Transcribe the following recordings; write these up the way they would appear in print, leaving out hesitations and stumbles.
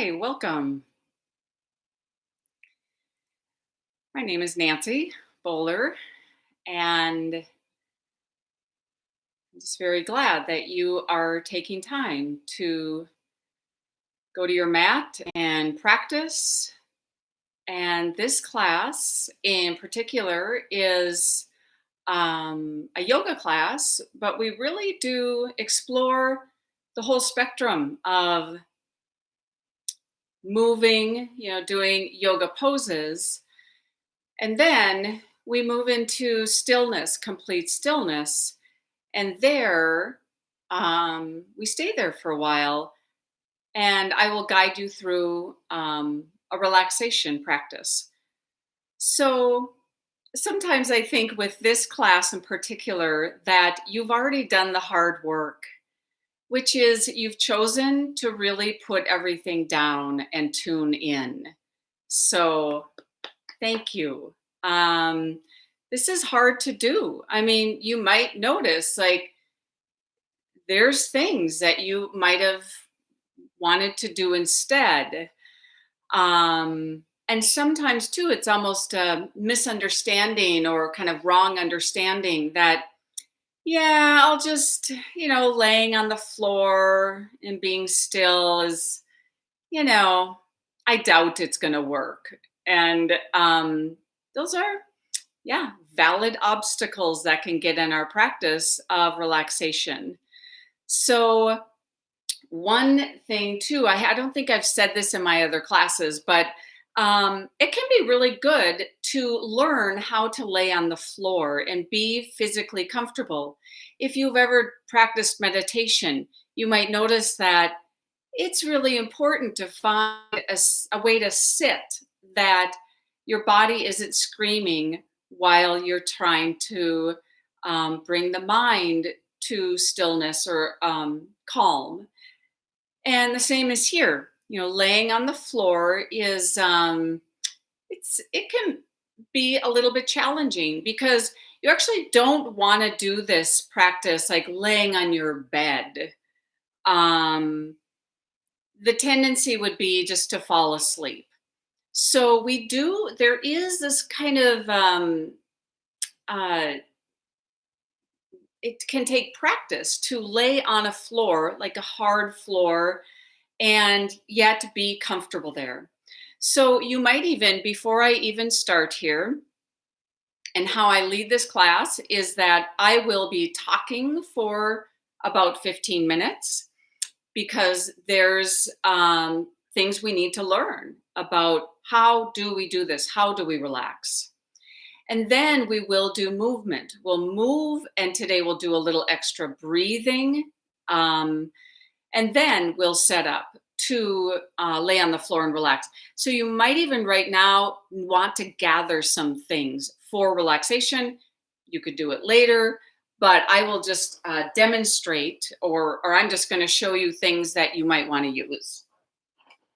Hi, welcome. My name is Nancy Boler, and I'm just very glad that you are taking time to go to your mat and practice. And this class in particular is a yoga class, but we really do explore the whole spectrum of moving, doing yoga poses. And then we move into stillness, complete stillness. And there, we stay there for a while. And I will guide you through a relaxation practice. So sometimes I think with this class in particular that you've already done the hard work, which is you've chosen to really put everything down and tune in. So thank you. This is hard to do. I mean, you might notice like there's things that you might have wanted to do instead. And sometimes too, it's almost a misunderstanding or kind of wrong understanding that, yeah, I'll just, laying on the floor and being still is, you know, I doubt it's going to work. And those are, yeah, valid obstacles that can get in our practice of relaxation. So, one thing too, I don't think I've said this in my other classes, but it can be really good to learn how to lay on the floor and be physically comfortable. If you've ever practiced meditation, you might notice that it's really important to find a way to sit that your body isn't screaming while you're trying to bring the mind to stillness or calm. And the same is here. Laying on the floor is it can be a little bit challenging because you actually don't want to do this practice like laying on your bed. Um, the tendency would be just to fall asleep. So there is this kind of uh, it can take practice to lay on a floor, like a hard floor, and yet be comfortable there. So you might even, before I even start here, and how I lead this class is that I will be talking for about 15 minutes because there's things we need to learn about how do we do this? How do we relax? And then we will do movement. We'll move, and today we'll do a little extra breathing. And then we'll set up to lay on the floor and relax. So you might even right now want to gather some things for relaxation. You could do it later, but I will just demonstrate, or I'm just going to show you things that you might want to use.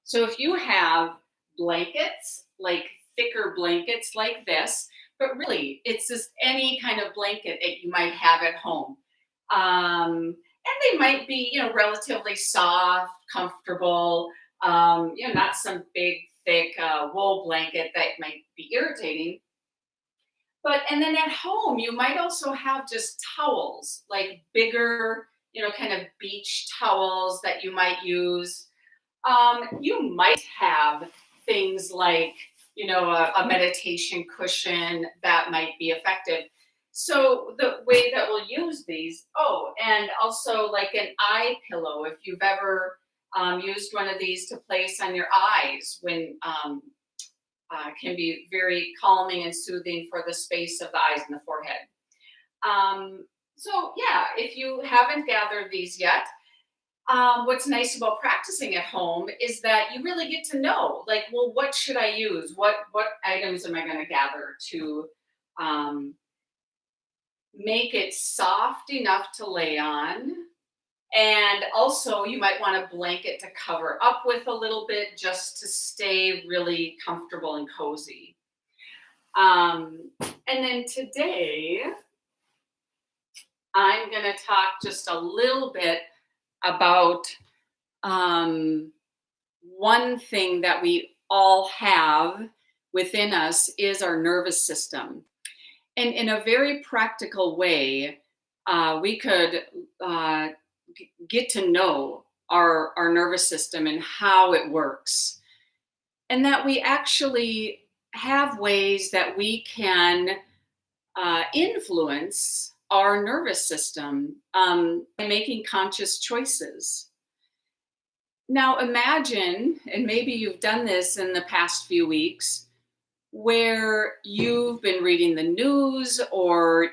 So if you have blankets, like thicker blankets like this, but really it's just any kind of blanket that you might have at home. And they might be, relatively soft, comfortable, not some big, thick wool blanket that might be irritating. And then at home, you might also have just towels, like bigger, kind of beach towels that you might use. You might have things like, a meditation cushion that might be effective. So the way that we'll use these, and also like an eye pillow, if you've ever used one of these to place on your eyes when can be very calming and soothing for the space of the eyes and the forehead. So yeah, if you haven't gathered these yet, what's nice about practicing at home is that you really get to know, like, well, what should I use? What items am I going to gather to make it soft enough to lay on? And also, you might want a blanket to cover up with a little bit just to stay really comfortable and cozy. And then today, I'm going to talk just a little bit about one thing that we all have within us is our nervous system. And in a very practical way, we could get to know our nervous system and how it works. And that we actually have ways that we can influence our nervous system by making conscious choices. Now, imagine, and maybe you've done this in the past few weeks, where you've been reading the news or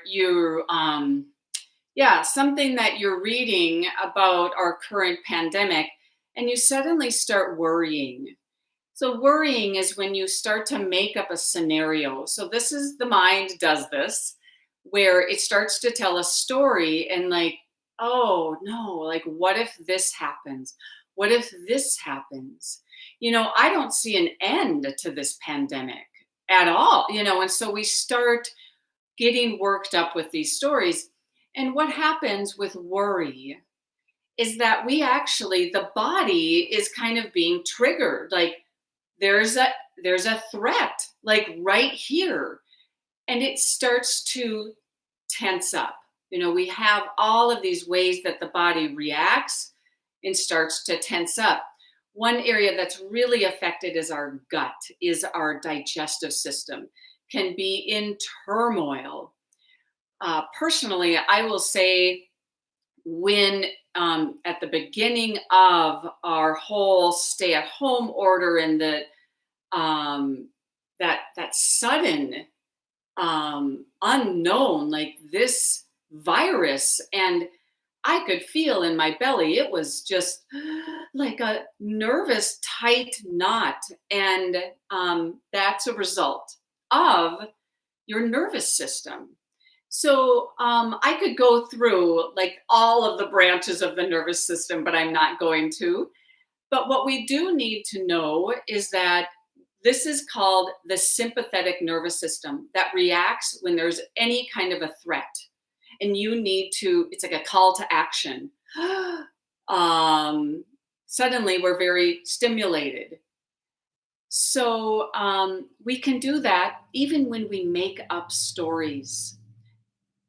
something that you're reading about our current pandemic, and you suddenly start worrying. So worrying is when you start to make up a scenario. So this is the mind does this, where it starts to tell a story and like, oh no, like what if this happens? What if this happens? I don't see an end to this pandemic at all, and so we start getting worked up with these stories. And what happens with worry is that the body is kind of being triggered. Like there's a threat, like right here. And it starts to tense up. We have all of these ways that the body reacts and starts to tense up. One area that's really affected is our gut, is our digestive system, can be in turmoil. Personally, I will say when at the beginning of our whole stay-at-home order and that sudden unknown, like this virus, and I could feel in my belly, it was just like a nervous tight knot. And that's a result of your nervous system. So I could go through like all of the branches of the nervous system, but I'm not going to. But what we do need to know is that this is called the sympathetic nervous system that reacts when there's any kind of a threat. And it's like a call to action. Suddenly we're very stimulated. So we can do that even when we make up stories.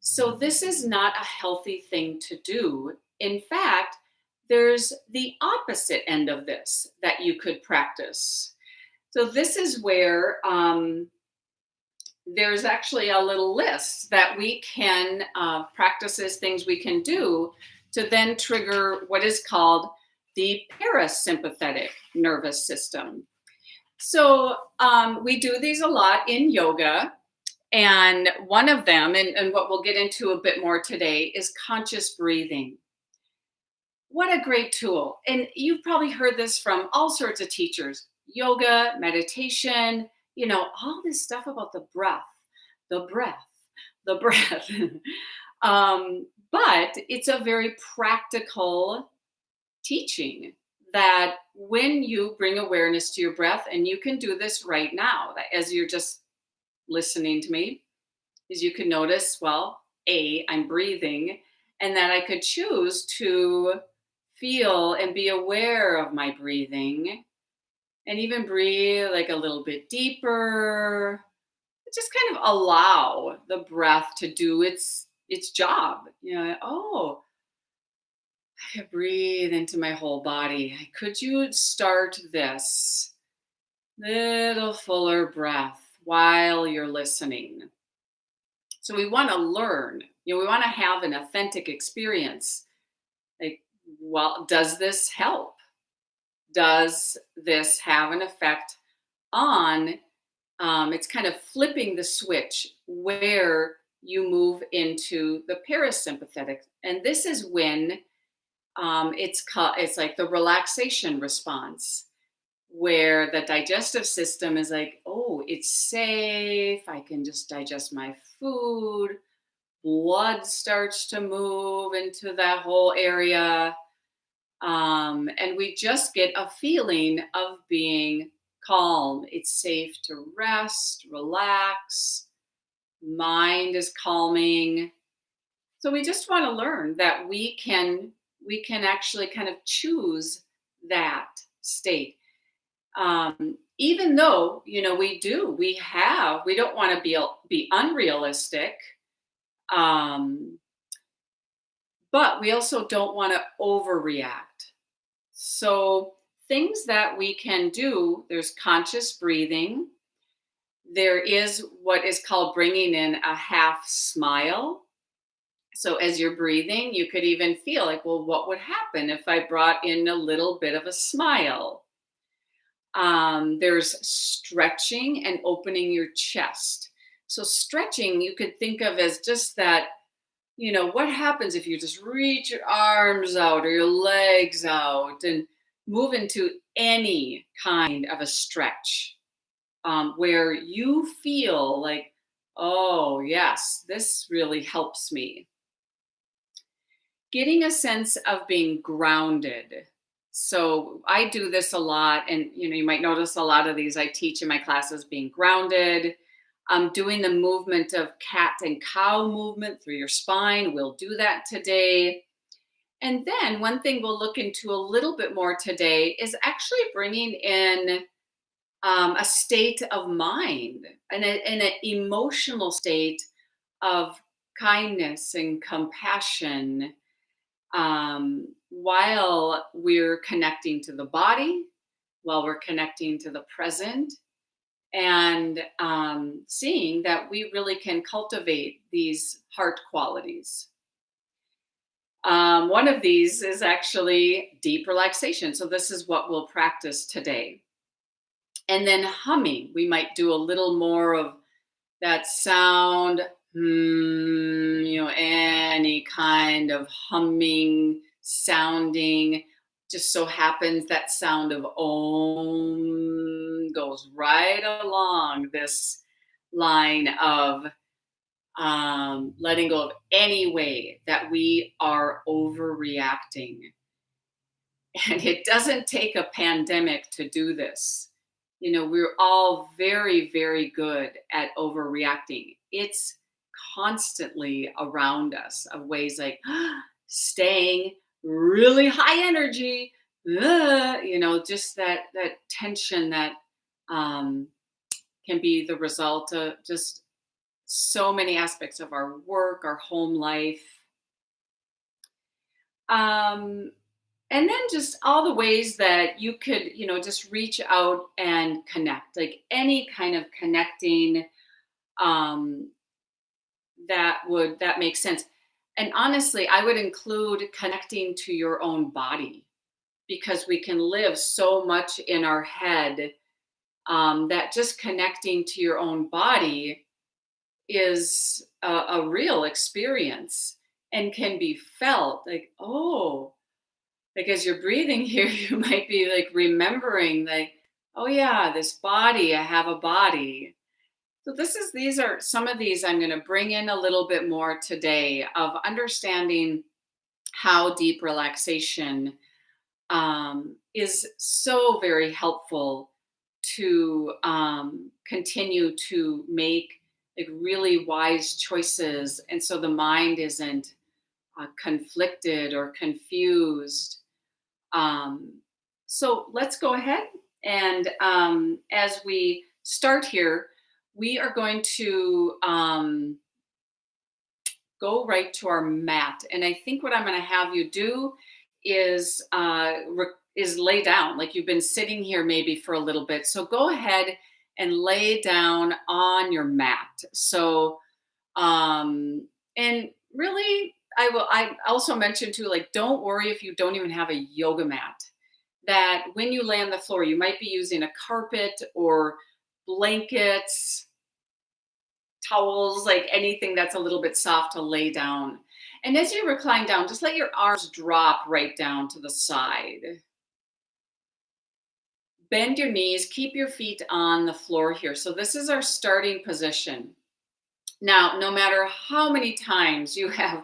So this is not a healthy thing to do. In fact, there's the opposite end of this that you could practice. So this is where there's actually a little list that we can practices, things we can do to then trigger what is called the parasympathetic nervous system. So we do these a lot in yoga. And one of them, and what we'll get into a bit more today, is conscious breathing. What a great tool. And you've probably heard this from all sorts of teachers, yoga, meditation, all this stuff about the breath. But it's a very practical teaching that when you bring awareness to your breath, and you can do this right now, as you're just listening to me, is you can notice, well, I'm breathing, and that I could choose to feel and be aware of my breathing, and even breathe like a little bit deeper. Just kind of allow the breath to do its job. I could breathe into my whole body. Could you start this little fuller breath while you're listening? So we want to learn, we want to have an authentic experience. Like, well, does this help? Does this have an effect on, it's kind of flipping the switch where you move into the parasympathetic. And this is when it's like the relaxation response, where the digestive system is like, oh, it's safe. I can just digest my food. Blood starts to move into that whole area. And we just get a feeling of being calm. It's safe to rest, relax. Mind is calming. So we just want to learn that we can actually kind of choose that state. Even though, we don't want to be unrealistic, um, but we also don't want to overreact. So things that we can do, there's conscious breathing. There is what is called bringing in a half smile. So as you're breathing, you could even feel like, well, what would happen if I brought in a little bit of a smile? There's stretching and opening your chest. So stretching, you could think of as just that, what happens if you just reach your arms out or your legs out and move into any kind of a stretch, where you feel like, oh, yes, this really helps me. Getting a sense of being grounded. So I do this a lot, and you might notice a lot of these I teach in my classes, being grounded. Doing the movement of cat and cow movement through your spine. We'll do that today. And then one thing we'll look into a little bit more today is actually bringing in a state of mind and an emotional state of kindness and compassion, while we're connecting to the body, while we're connecting to the present, and seeing that we really can cultivate these heart qualities. One of these is actually deep relaxation. So, this is what we'll practice today. And then humming, we might do a little more of that sound, any kind of humming, sounding. Just so happens that sound of Om goes right along this line of letting go of any way that we are overreacting. And it doesn't take a pandemic to do this. We're all very, very good at overreacting. It's constantly around us of ways like staying really high energy, just that tension that can be the result of just so many aspects of our work, our home life. And then just all the ways that you could, just reach out and connect, like any kind of connecting, that makes sense. And honestly, I would include connecting to your own body, because we can live so much in our head, that just connecting to your own body is a real experience and can be felt like, oh, like as you're breathing here, you might be like remembering like, oh yeah, this body, I have a body. So these are some of these I'm going to bring in a little bit more today of understanding how deep relaxation is so very helpful to continue to make like really wise choices. And so the mind isn't conflicted or confused. So let's go ahead. And as we start here, we are going to go right to our mat. And I think what I'm going to have you do is lay down, like you've been sitting here maybe for a little bit. So go ahead and lay down on your mat. So, and really, I also mentioned too, like, don't worry if you don't even have a yoga mat, that when you lay on the floor, you might be using a carpet or blankets, towels, like anything that's a little bit soft to lay down. And as you recline down, just let your arms drop right down to the side. Bend your knees, keep your feet on the floor here. So this is our starting position. Now, no matter how many times you have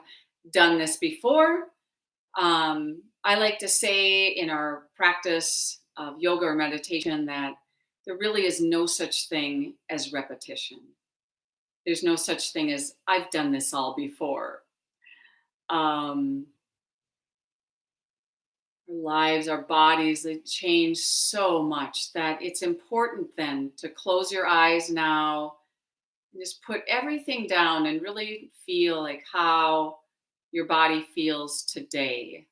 done this before, I like to say in our practice of yoga or meditation that there really is no such thing as repetition. There's no such thing as I've done this all before. Our lives, our bodies, they change so much that it's important then to close your eyes now and just put everything down and really feel like how your body feels today.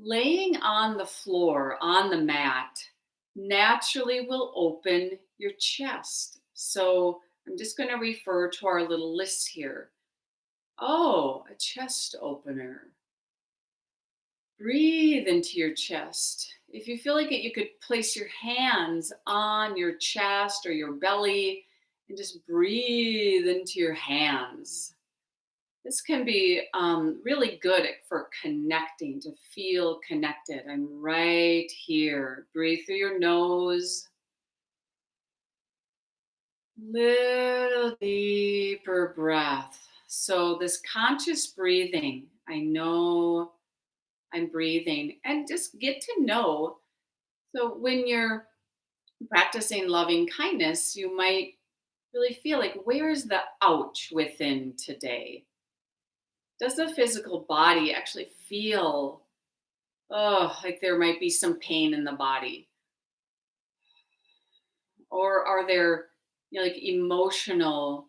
Laying on the floor, on the mat, naturally will open your chest. So I'm just going to refer to our little list here. Oh, a chest opener. Breathe into your chest. If you feel like it, you could place your hands on your chest or your belly and just breathe into your hands. This can be really good for connecting, to feel connected. I'm right here. Breathe through your nose. Little deeper breath. So, this conscious breathing, I know I'm breathing, and just get to know. So, when you're practicing loving kindness, you might really feel like, where's the ouch within today? Does the physical body actually feel, oh, like there might be some pain in the body? Or are there, like emotional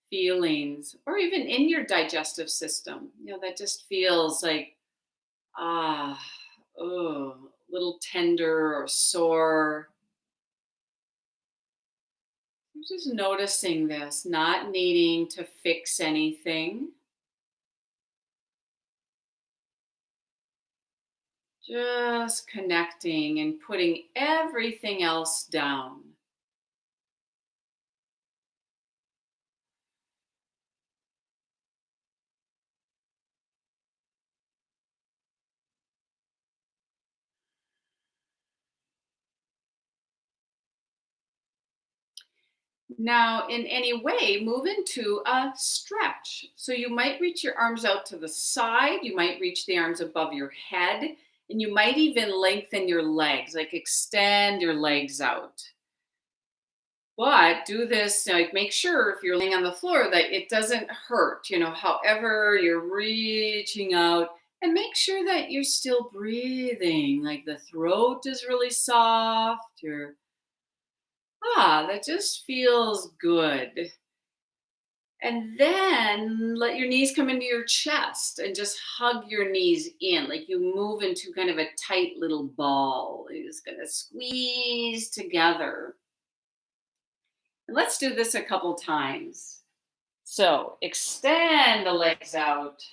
feelings, or even in your digestive system, that just feels like, ah, oh, a little tender or sore? I'm just noticing this, not needing to fix anything. Just connecting and putting everything else down. Now, in any way, move into a stretch. So you might reach your arms out to the side, you might reach the arms above your head, and you might even lengthen your legs, like extend your legs out. But do this, like make sure if you're laying on the floor that it doesn't hurt, however you're reaching out, and make sure that you're still breathing, like the throat is really soft. That just feels good. And then let your knees come into your chest and just hug your knees in, like you move into kind of a tight little ball. You're just going to squeeze together. And let's do this a couple times. So extend the legs out,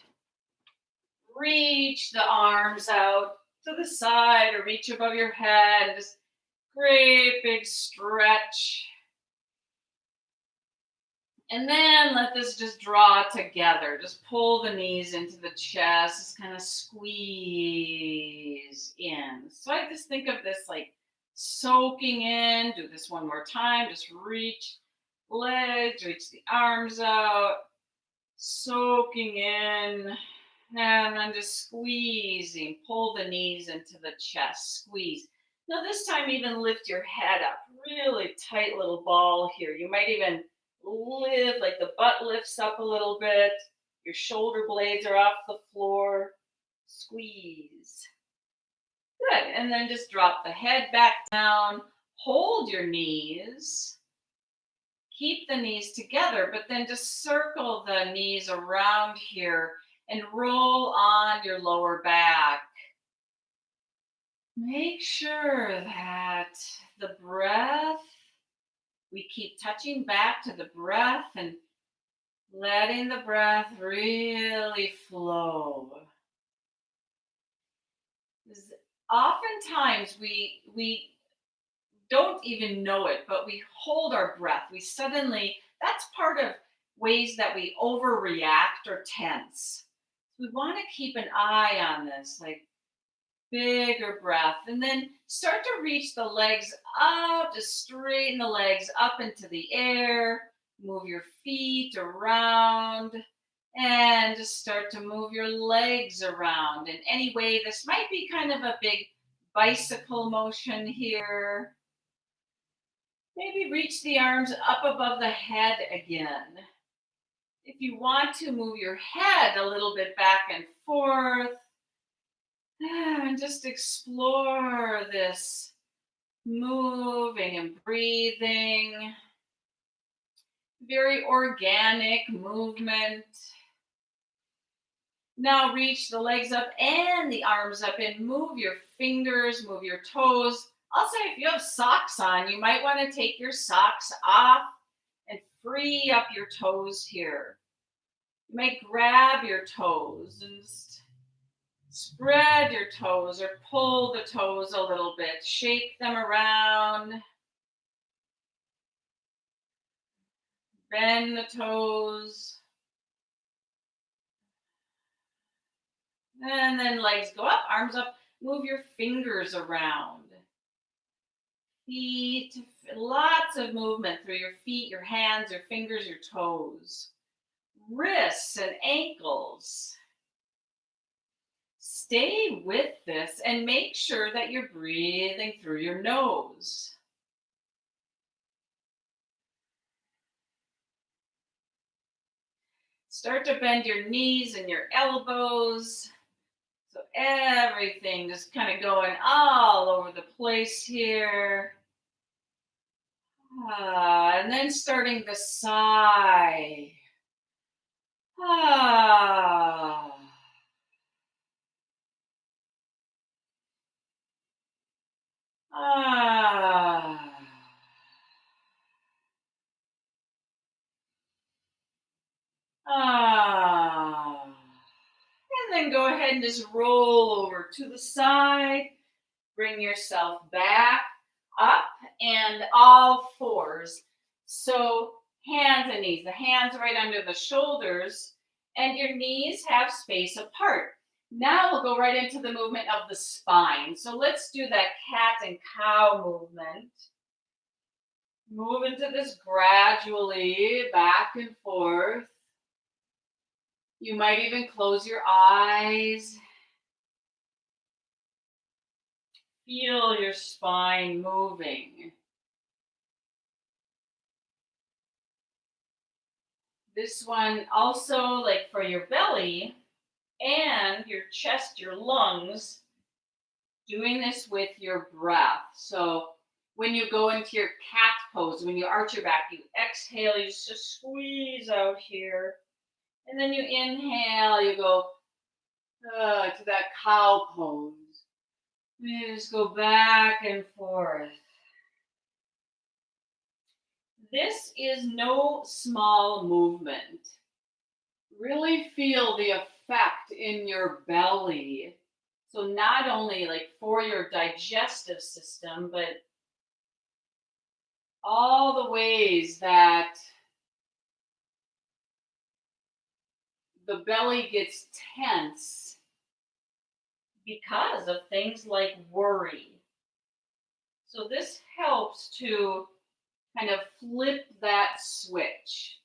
reach the arms out to the side or reach above your head. Just great big stretch. And then let this just draw together. Just pull the knees into the chest. Just kind of squeeze in. So I just think of this like soaking in. Do this one more time. Just reach legs, reach the arms out, soaking in. And then just squeezing. Pull the knees into the chest. Squeeze. Now this time even lift your head up. Really tight little ball here. You might even lift, like the butt lifts up a little bit. Your shoulder blades are off the floor. Squeeze. Good. And then just drop the head back down. Hold your knees. Keep the knees together, but then just circle the knees around here and roll on your lower back. Make sure that the breath, we keep touching back to the breath and letting the breath really flow. Oftentimes we don't even know it, but we hold our breath. That's part of ways that we overreact or tense. We want to keep an eye on this, like bigger breath, and then start to reach the legs up, just straighten the legs up into the air, move your feet around, and just start to move your legs around in any way. This might be kind of a big bicycle motion here. Maybe reach the arms up above the head again. If you want to move your head a little bit back and forth, And just explore this moving and breathing, very organic movement. Now reach the legs up and the arms up and move your fingers, move your toes. Also, if you have socks on, you might want to take your socks off and free up your toes here. You might grab your toes and just spread your toes or pull the toes a little bit. Shake them around. Bend the toes. And then legs go up, arms up. Move your fingers around. Feet, lots of movement through your feet, your hands, your fingers, your toes. Wrists and ankles. Stay with this and make sure that you're breathing through your nose. Start to bend your knees and your elbows. So everything just kind of going all over the place here. And then starting to sigh. Ah. Ah. Ah. And then go ahead and just roll over to the side. Bring yourself back up and all fours. So hands and knees, the hands right under the shoulders, and your knees have space apart. Now we'll go right into the movement of the spine. So let's do that cat and cow movement. Move into this gradually, back and forth. You might even close your eyes. Feel your spine moving. This one also, like for your belly and your chest, your lungs, doing this with your breath. So when you go into your cat pose, when you arch your back, you exhale, you just squeeze out here. And then you inhale, you go to that cow pose. You just go back and forth. This is no small movement. Really feel the effect in your belly. So not only like for your digestive system, but all the ways that the belly gets tense because of things like worry. So this helps to kind of flip that switch.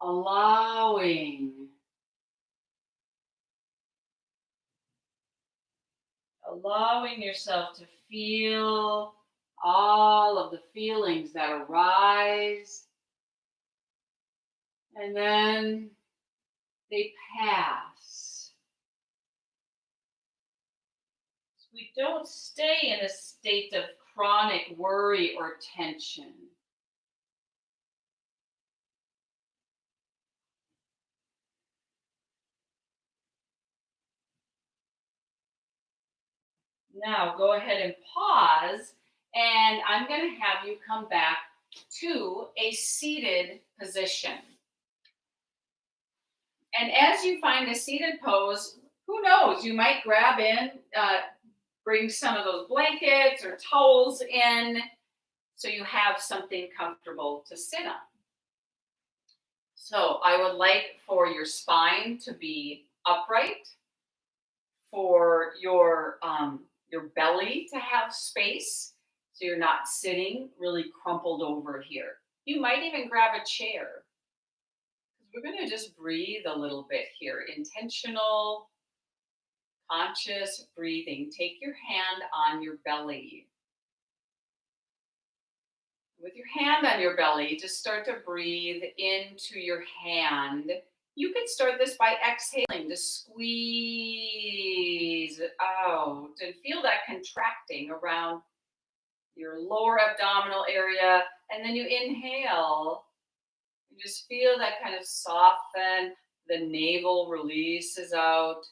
Allowing yourself to feel all of the feelings that arise, and then they pass. So we don't stay in a state of chronic worry or tension. Now go ahead and pause, and I'm going to have you come back to a seated position. And as you find a seated pose, who knows, you might grab in, bring some of those blankets or towels in so you have something comfortable to sit on. So I would like for your spine to be upright, for your belly to have space, so you're not sitting really crumpled over here. You might even grab a chair. We're going to just breathe a little bit here. Intentional, conscious breathing. Take your hand on your belly. With your hand on your belly, just start to breathe into your hand You can start this by exhaling to squeeze it out and feel that contracting around your lower abdominal area. And then you inhale and just feel that kind of soften. The navel releases out.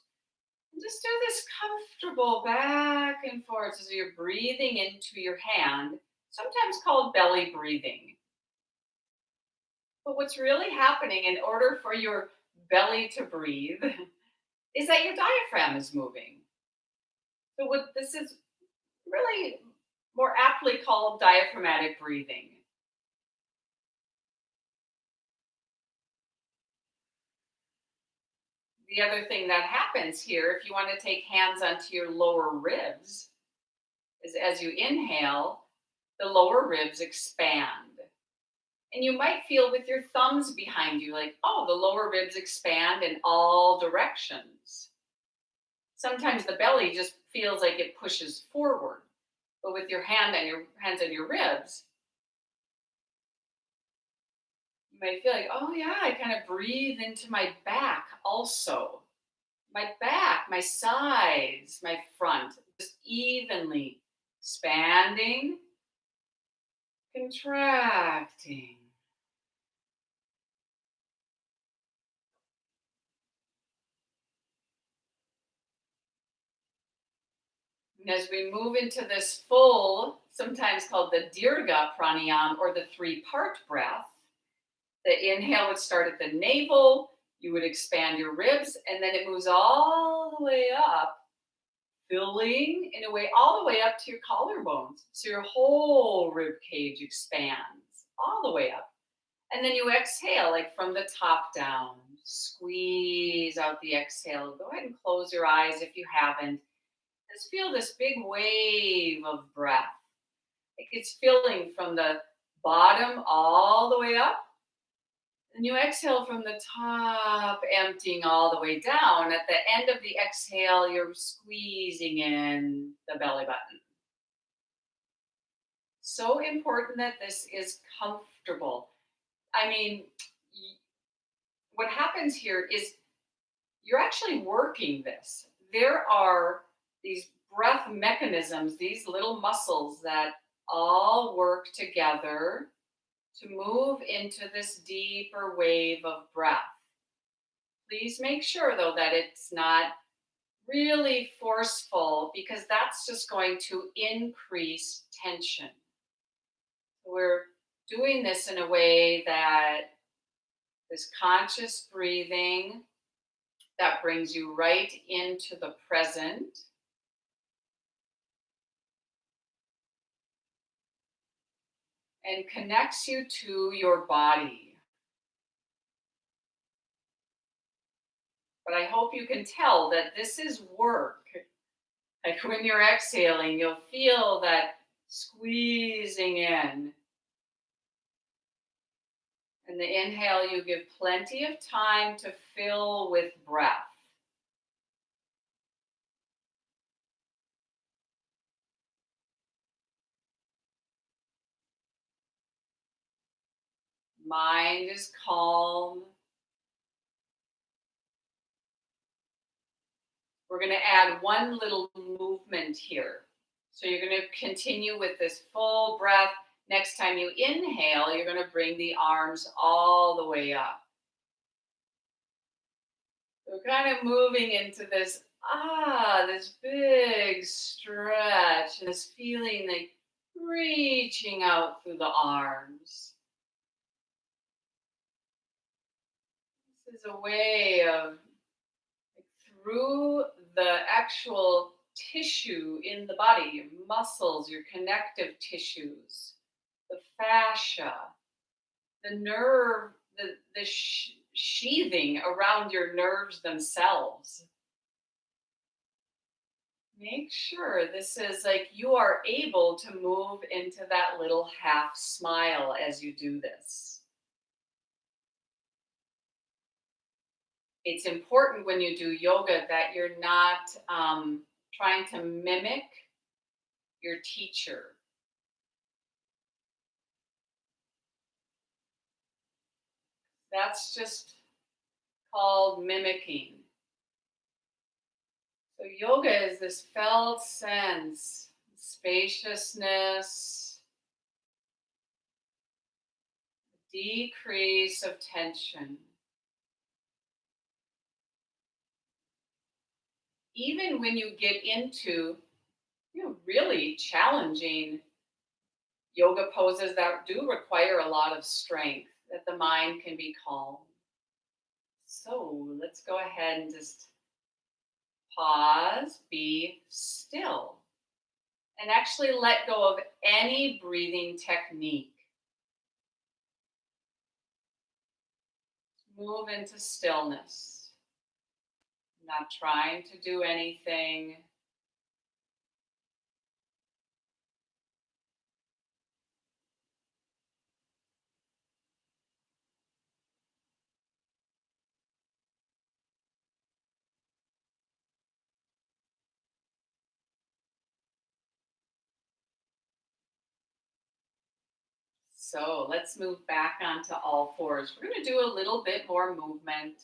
And just do this comfortable back and forth as you're breathing into your hand, sometimes called belly breathing. But what's really happening in order for your belly to breathe is that your diaphragm is moving. So what this is really more aptly called diaphragmatic breathing. The other thing that happens here, if you want to take hands onto your lower ribs, is as you inhale, the lower ribs expand. And you might feel with your thumbs behind you, like, oh, the lower ribs expand in all directions. Sometimes the belly just feels like it pushes forward. But with your hands on your ribs, you might feel like, oh yeah, I kind of breathe into my back also. My back, my sides, my front, just evenly expanding, contracting. And as we move into this full, sometimes called the Dirga pranayama or the three-part breath, the inhale would start at the navel, you would expand your ribs, and then it moves all the way up, filling in a way all the way up to your collarbones. So your whole rib cage expands all the way up. And then you exhale, like from the top down. Squeeze out the exhale. Go ahead and close your eyes if you haven't. Just feel this big wave of breath. Like it's filling from the bottom all the way up. And you exhale from the top, emptying all the way down. At the end of the exhale, you're squeezing in the belly button. So important that this is comfortable. I mean, what happens here is you're actually working this. There are these breath mechanisms, these little muscles that all work together to move into this deeper wave of breath. Please make sure, though, that it's not really forceful because that's just going to increase tension. We're doing this in a way that this conscious breathing that brings you right into the present. And connects you to your body. But I hope you can tell that this is work. Like when you're exhaling, you'll feel that squeezing in. And the inhale, you give plenty of time to fill with breath. Mind is calm. We're going to add one little movement here. So you're going to continue with this full breath. Next time you inhale, you're going to bring the arms all the way up. So kind of moving into this, this big stretch and this feeling like reaching out through the arms. This is a way of through the actual tissue in the body, your muscles, your connective tissues, the fascia, the nerve, the sheathing around your nerves themselves. Make sure this is like you are able to move into that little half smile as you do this. It's important when you do yoga that you're not trying to mimic your teacher. That's just called mimicking. So yoga is this felt sense, spaciousness, decrease of tension. Even when you get into really challenging yoga poses that do require a lot of strength, that the mind can be calm. So let's go ahead and just pause, be still, and actually let go of any breathing technique. Move into stillness, not trying to do anything. So let's move back onto all fours. We're going to do a little bit more movement,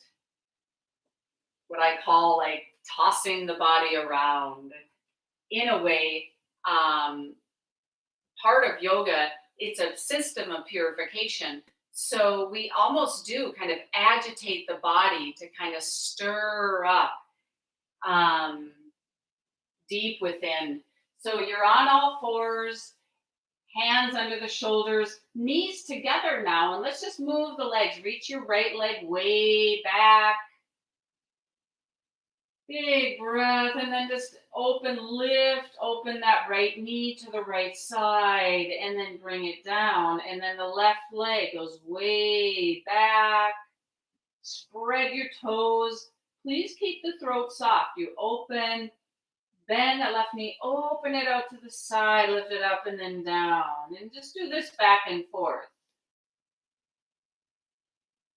what I call like tossing the body around. In a way, part of yoga, it's a system of purification. So we almost do kind of agitate the body to kind of stir up um, deep within. So you're on all fours, hands under the shoulders, knees together now, and let's just move the legs. Reach your right leg way back. Big breath, and then just open that right knee to the right side, and then bring it down. And then the left leg goes way back. Spread your toes. Please keep the throat soft. You open, bend that left knee, open it out to the side, lift it up and then down. And just do this back and forth.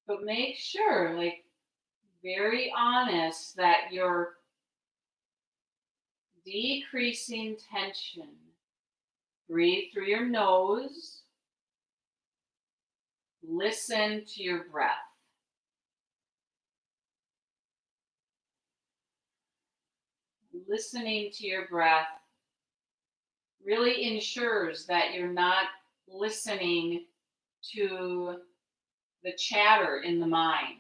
But make sure, like, very honest that you're decreasing tension. Breathe through your nose. Listen to your breath. Listening to your breath really ensures that you're not listening to the chatter in the mind.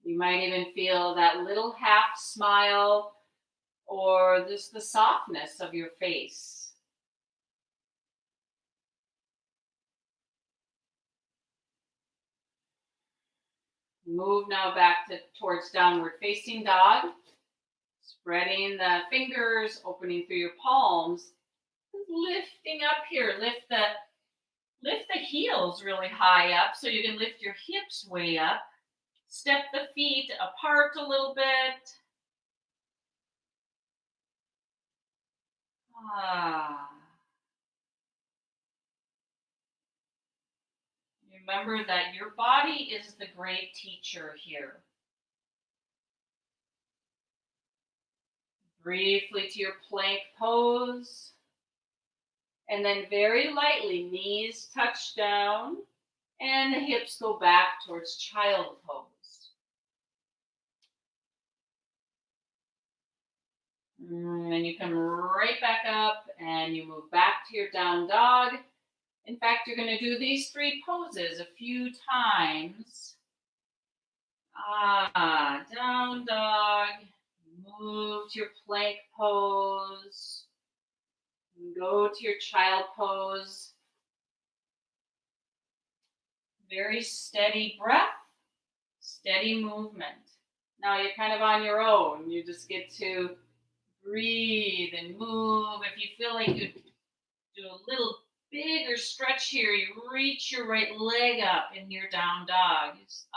You might even feel that little half smile or just the softness of your face. Move now back towards downward facing dog. Spreading the fingers, opening through your palms, lifting up here. Lift the heels really high up so you can lift your hips way up. Step the feet apart a little bit. Remember that your body is the great teacher here. Briefly to your plank pose. And then very lightly, knees touch down and the hips go back towards child pose. And you come right back up and you move back to your down dog. In fact, you're going to do these three poses a few times. Down dog. Move to your plank pose. Go to your child pose. Very steady breath, steady movement. Now you're kind of on your own. You just get to breathe and move. If you feel like you do a little bigger stretch here, you reach your right leg up in your down dog. Just,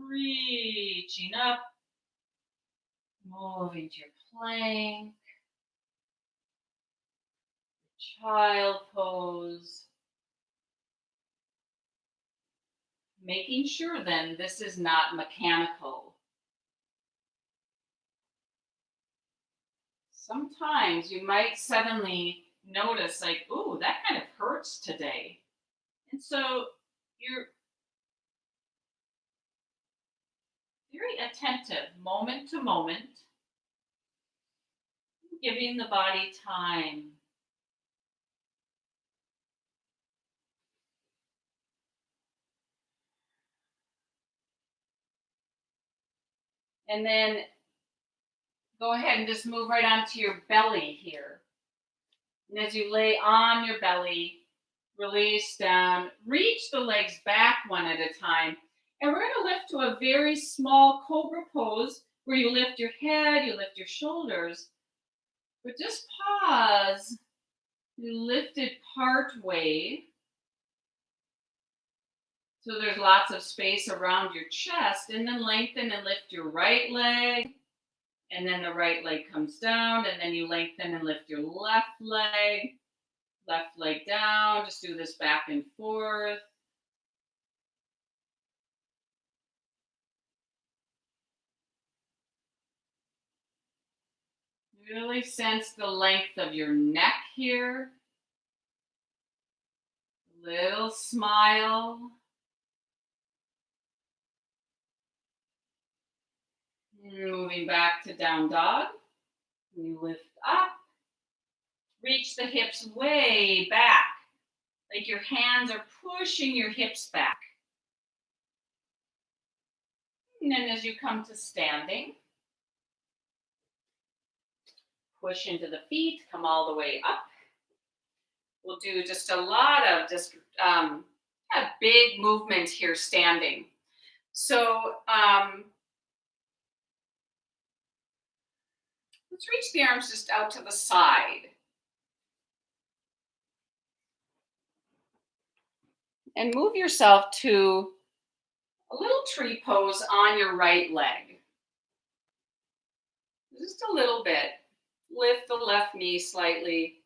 reaching up. Moving to your plank. Child pose. Making sure then this is not mechanical. Sometimes you might suddenly notice like, ooh, that kind of hurts today. And so you're very attentive, moment to moment, giving the body time. And then go ahead and just move right onto your belly here. And as you lay on your belly, release down, reach the legs back one at a time. And we're going to lift to a very small Cobra Pose where you lift your head, you lift your shoulders. But just pause. You lift it part way. So there's lots of space around your chest. And then lengthen and lift your right leg. And then the right leg comes down. And then you lengthen and lift your left leg down. Just do this back and forth. Really sense the length of your neck here. Little smile. Moving back to down dog. You lift up. Reach the hips way back. Like your hands are pushing your hips back. And then as you come to standing, push into the feet, come all the way up. We'll do just a lot of a big movement here standing. So let's reach the arms just out to the side. And move yourself to a little tree pose on your right leg. Just a little bit. Lift the left knee slightly,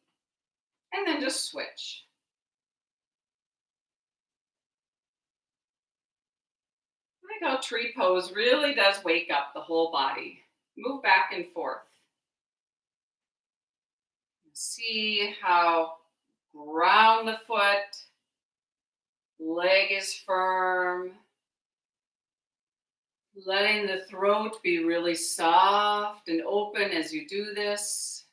and then just switch. Like how tree pose really does wake up the whole body. Move back and forth. See how ground the foot, leg is firm. Letting the throat be really soft and open as you do this.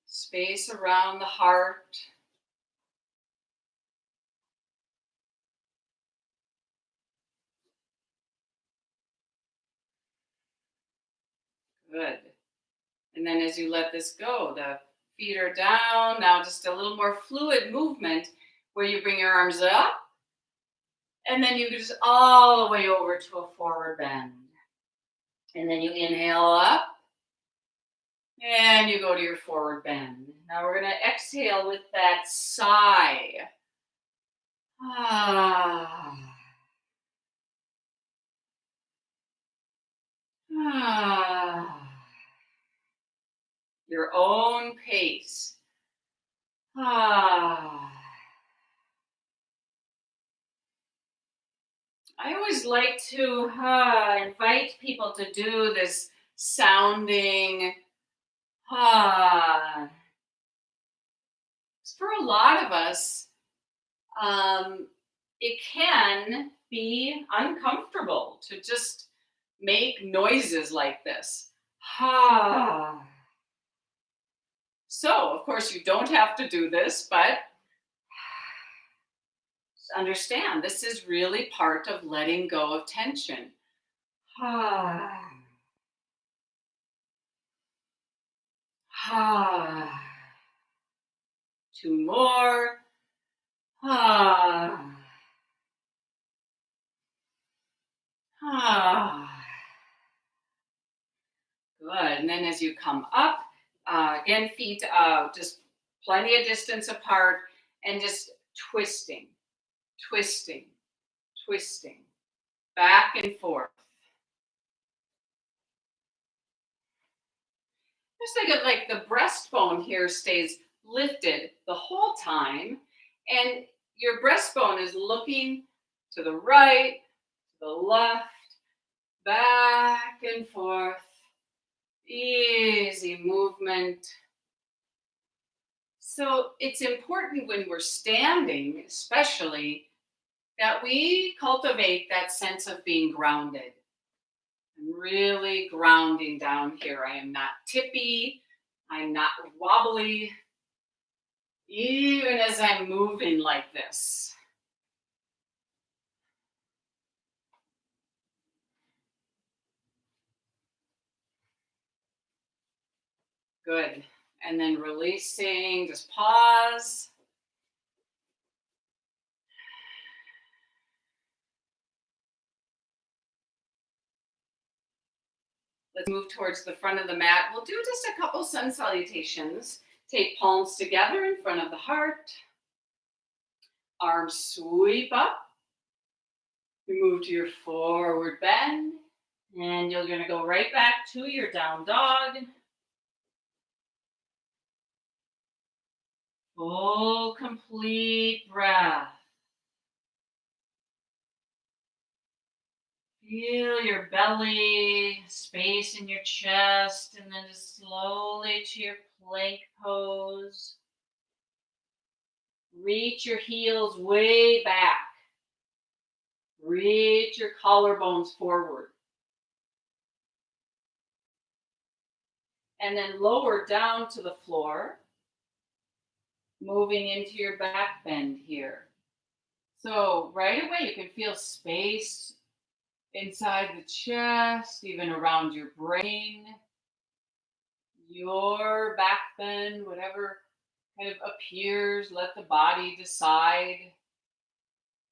Space around the heart. Good. And then as you let this go, the feet are down. Now just a little more fluid movement where you bring your arms up. And then you just all the way over to a forward bend. And then you inhale up. And you go to your forward bend. Now we're going to exhale with that sigh. Ah. Ah. Your own pace. Ah. I always like to invite people to do this sounding. For a lot of us, it can be uncomfortable to just make noises like this. So, of course, you don't have to do this, but understand this is really part of letting go of tension. Two more. Good. And then as you come up, again, feet just plenty of distance apart, and just twisting, twisting, twisting, back and forth. Just think of like the breastbone here stays lifted the whole time, and your breastbone is looking to the right, to the left, back and forth. Easy movement. So it's important when we're standing, especially, that we cultivate that sense of being grounded. I'm really grounding down here. I am not tippy. I'm not wobbly, even as I'm moving like this. Good. And then releasing, just pause. Let's move towards the front of the mat. We'll do just a couple sun salutations. Take palms together in front of the heart. Arms sweep up. You move to your forward bend. And you're going to go right back to your down dog. Full, complete breath. Feel your belly, space in your chest, and then just slowly to your plank pose. Reach your heels way back. Reach your collarbones forward. And then lower down to the floor, moving into your back bend here. So right away you can feel space inside the chest, even around your brain, your back bend, whatever kind of appears, let the body decide.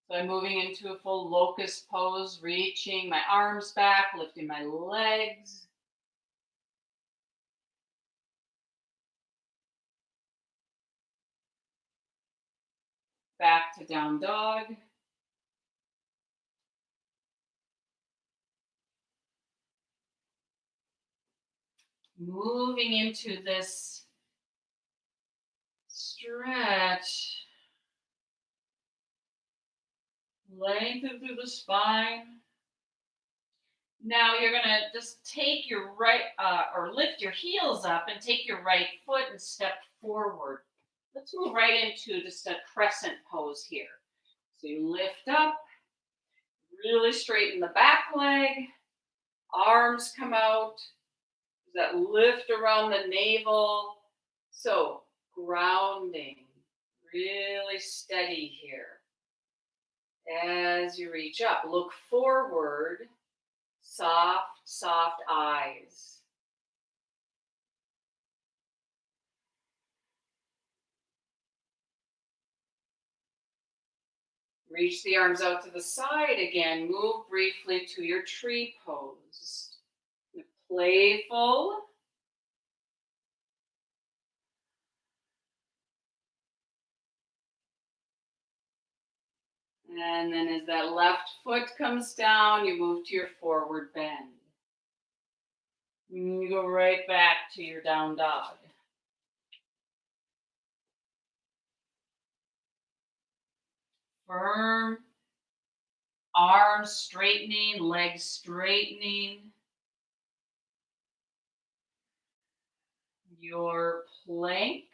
So I'm moving into a full locust pose, reaching my arms back, lifting my legs. Back to down dog. Moving into this stretch. Lengthen through the spine. Now you're going to just take your right, or lift your heels up and take your right foot and step forward. Let's move right into just a crescent pose here. So you lift up, really straighten the back leg, arms come out, that lift around the navel. So grounding, really steady here. As you reach up, look forward, soft, soft eyes. Reach the arms out to the side again. Move briefly to your tree pose. Playful. And then as that left foot comes down, you move to your forward bend. And you go right back to your down dog. Firm. Arms straightening, legs straightening. Your plank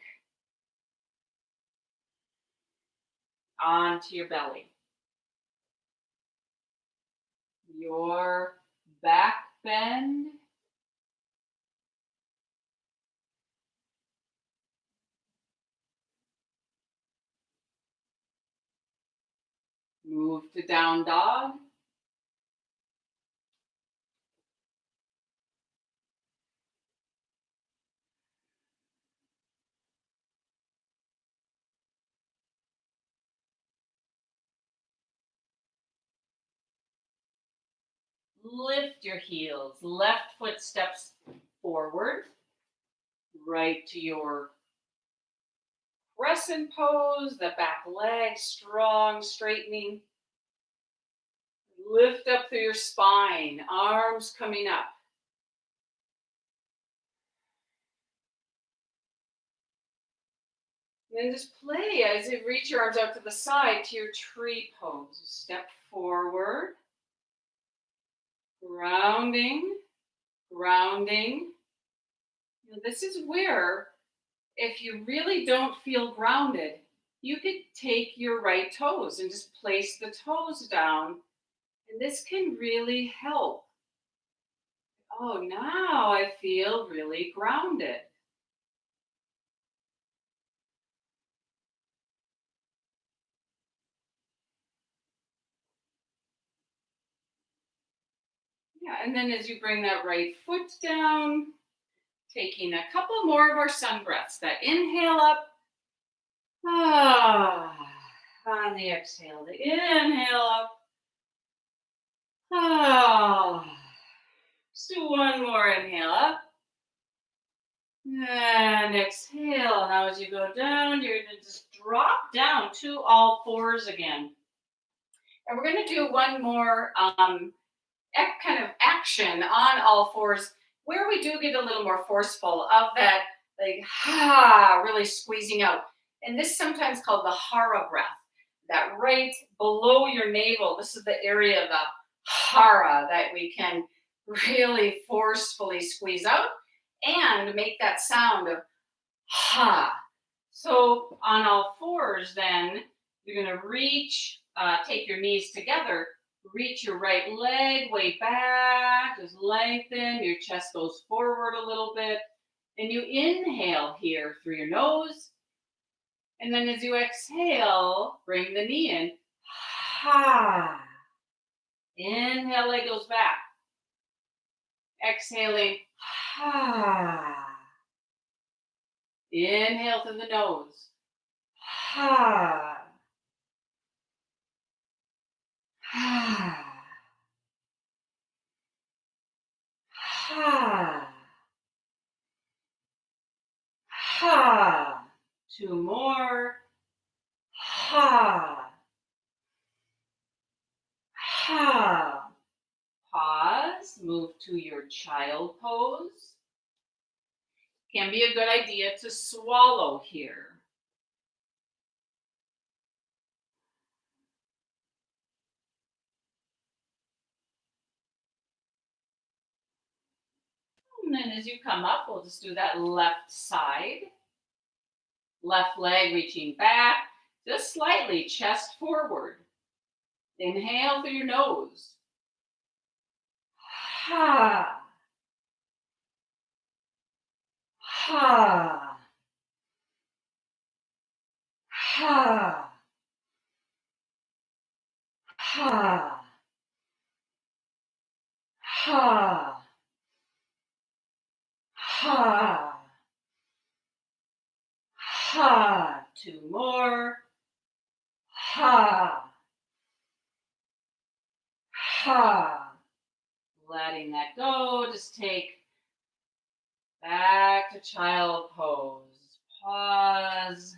onto your belly. Your back bend. Move to down dog. Lift your heels. Left foot steps forward. Right to your crescent pose. The back leg strong, straightening. Lift up through your spine. Arms coming up. And then just play as you reach your arms out to the side to your tree pose. Step forward. Grounding, grounding. This is where if you really don't feel grounded, you could take your right toes and just place the toes down. And this can really help. Oh, now I feel really grounded. Yeah, and then as you bring that right foot down, taking a couple more of our sun breaths. That inhale up. Ah, on the exhale, the inhale up. Ah, let's do one more inhale up. And exhale. Now as you go down, you're going to just drop down to all fours again. And we're going to do one more kind of action on all fours where we do get a little more forceful of that, like, really squeezing out. And this is sometimes called the Hara breath, that right below your navel. This is the area of the Hara that we can really forcefully squeeze out and make that sound of ha. So on all fours, then you're going to reach, take your knees together, reach your right leg way back, just lengthen, your chest goes forward a little bit, and you inhale here through your nose, and then as you exhale, bring the knee in, ha. Inhale, leg goes back. Exhaling, ha. Inhale through the nose, ha. Ha. Ha. Ha. Two more. Ha. Ha. Pause. Move to your child pose. Can be a good idea to swallow here. And then as you come up, we'll just do that left side. Left leg reaching back, just slightly, chest forward. Inhale through your nose. Ha. Ha. Ha. Ha. Ha. Ha. Ha. Two more. Ha. Ha. Letting that go. Just take back to child pose. Pause.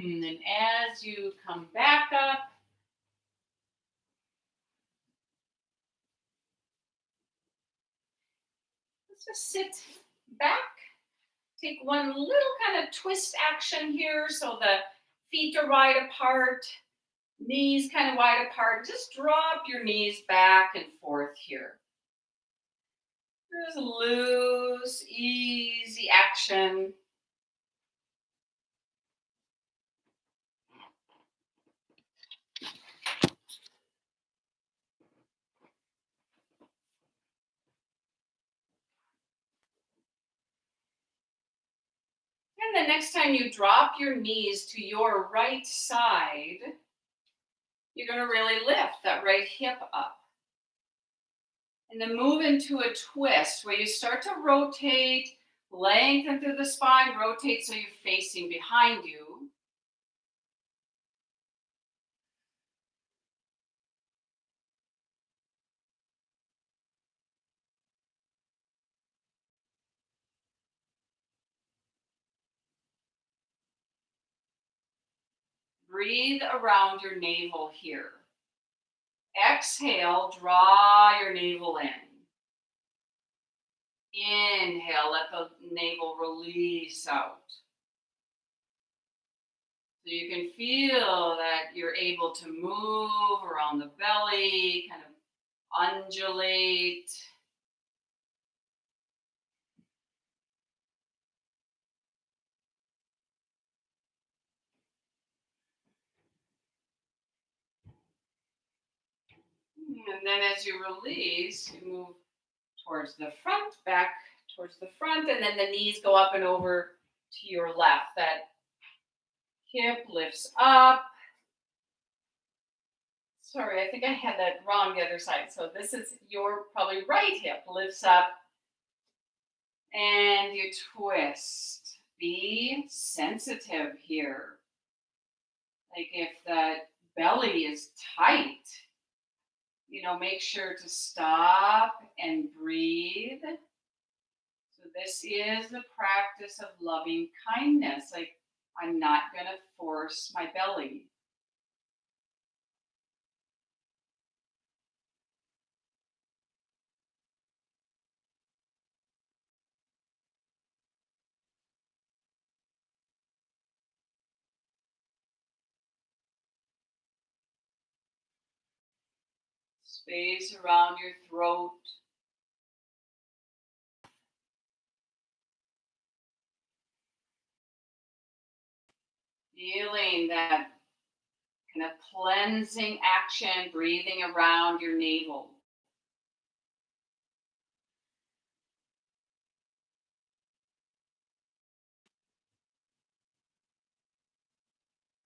And as you come back up, let's just sit back. Take one little kind of twist action here. So the feet are wide apart, knees kind of wide apart. Just drop your knees back and forth here. There's loose, easy action. And the next time you drop your knees to your right side, you're going to really lift that right hip up. And then move into a twist where you start to rotate, lengthen through the spine, rotate so you're facing behind you. Breathe around your navel here. Exhale, draw your navel in. Inhale, let the navel release out. So you can feel that you're able to move around the belly, kind of undulate. And then as you release, you move towards the front, back towards the front, and then the knees go up and over to your left. That hip lifts up. Sorry, I think I had that wrong the other side. So this is your probably right hip lifts up and you twist. Be sensitive here. Like if that belly is tight, make sure to stop and breathe. So this is the practice of loving kindness. Like I'm not going to force my belly. Space around your throat. Feeling that kind of cleansing action, breathing around your navel.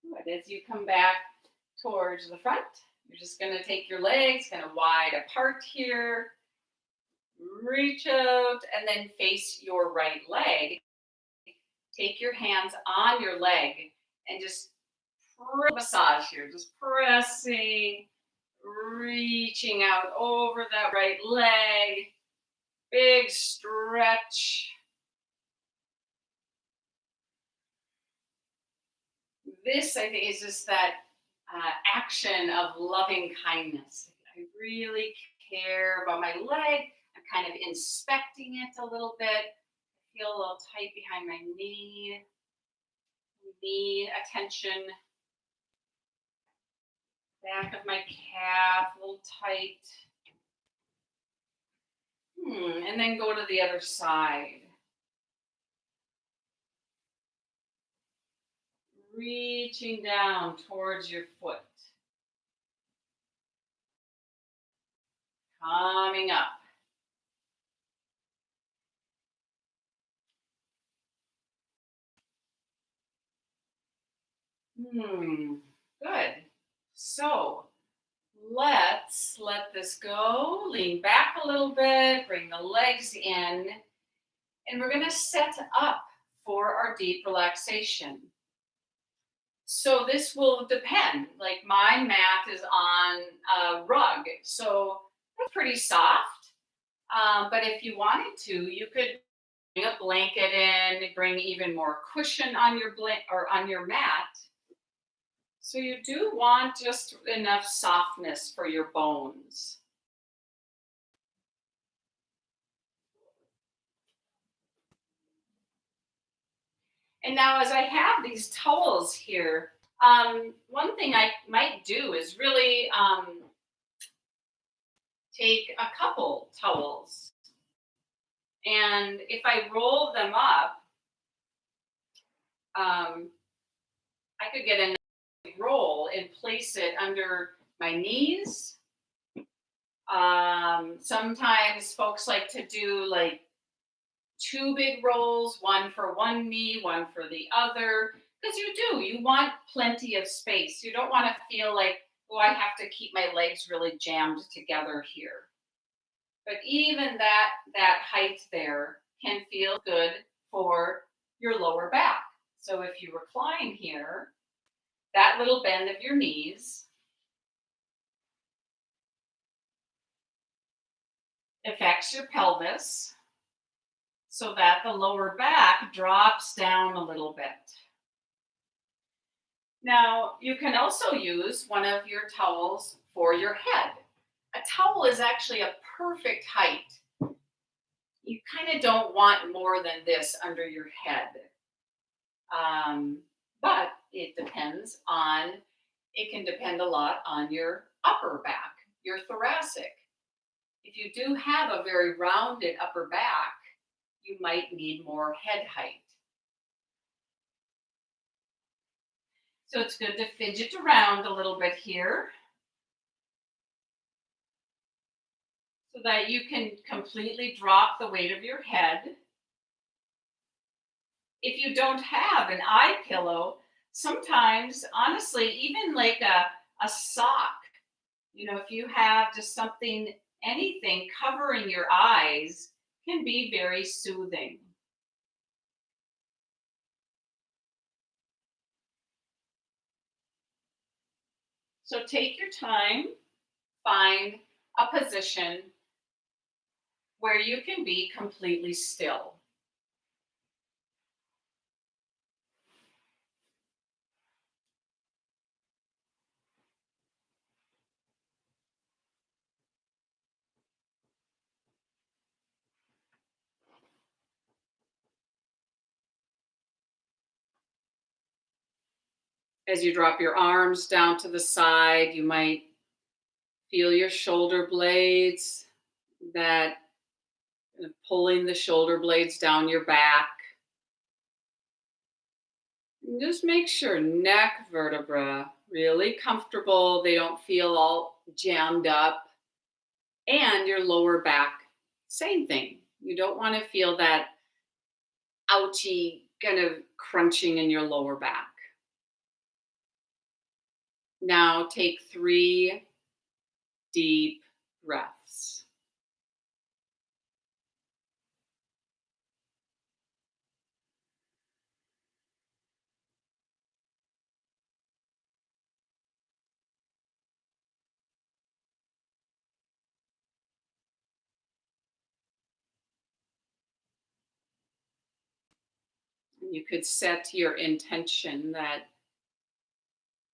Good. As you come back towards the front, you're just going to take your legs kind of wide apart here. Reach out and then face your right leg. Take your hands on your leg and just massage here, just pressing, reaching out over that right leg. Big stretch. This, I think, is just that action of loving kindness. I really care about my leg. I'm kind of inspecting it a little bit. I feel a little tight behind my knee. Knee attention. Back of my calf, a little tight. And then go to the other side. Reaching down towards your foot. Coming up. Good. So let's let this go. Lean back a little bit, bring the legs in, and we're going to set up for our deep relaxation. So this will depend. Like my mat is on a rug, so it's pretty soft. But if you wanted to, you could bring a blanket in, bring even more cushion on your or on your mat. So you do want just enough softness for your bones. And now as I have these towels here, one thing I might do is really take a couple towels. And if I roll them up, I could get a roll and place it under my knees. Sometimes folks like to do like two big rolls, one for one knee, one for the other, because you want plenty of space. You don't want to feel like, oh, I have to keep my legs really jammed together here. But even that height there can feel good for your lower back. So if you recline here, that little bend of your knees affects your pelvis so that the lower back drops down a little bit. Now, you can also use one of your towels for your head. A towel is actually a perfect height. You kind of don't want more than this under your head. But it can depend a lot on your upper back, your thoracic. If you do have a very rounded upper back, you might need more head height. So it's good to fidget around a little bit here so that you can completely drop the weight of your head. If you don't have an eye pillow, sometimes, honestly, even like a sock, if you have just something, anything covering your eyes can be very soothing. So take your time, find a position where you can be completely still. As you drop your arms down to the side, you might feel your shoulder blades, that pulling the shoulder blades down your back. And just make sure neck vertebra really comfortable. They don't feel all jammed up. And your lower back, same thing. You don't want to feel that ouchy kind of crunching in your lower back. Now take 3 deep breaths. You could set your intention that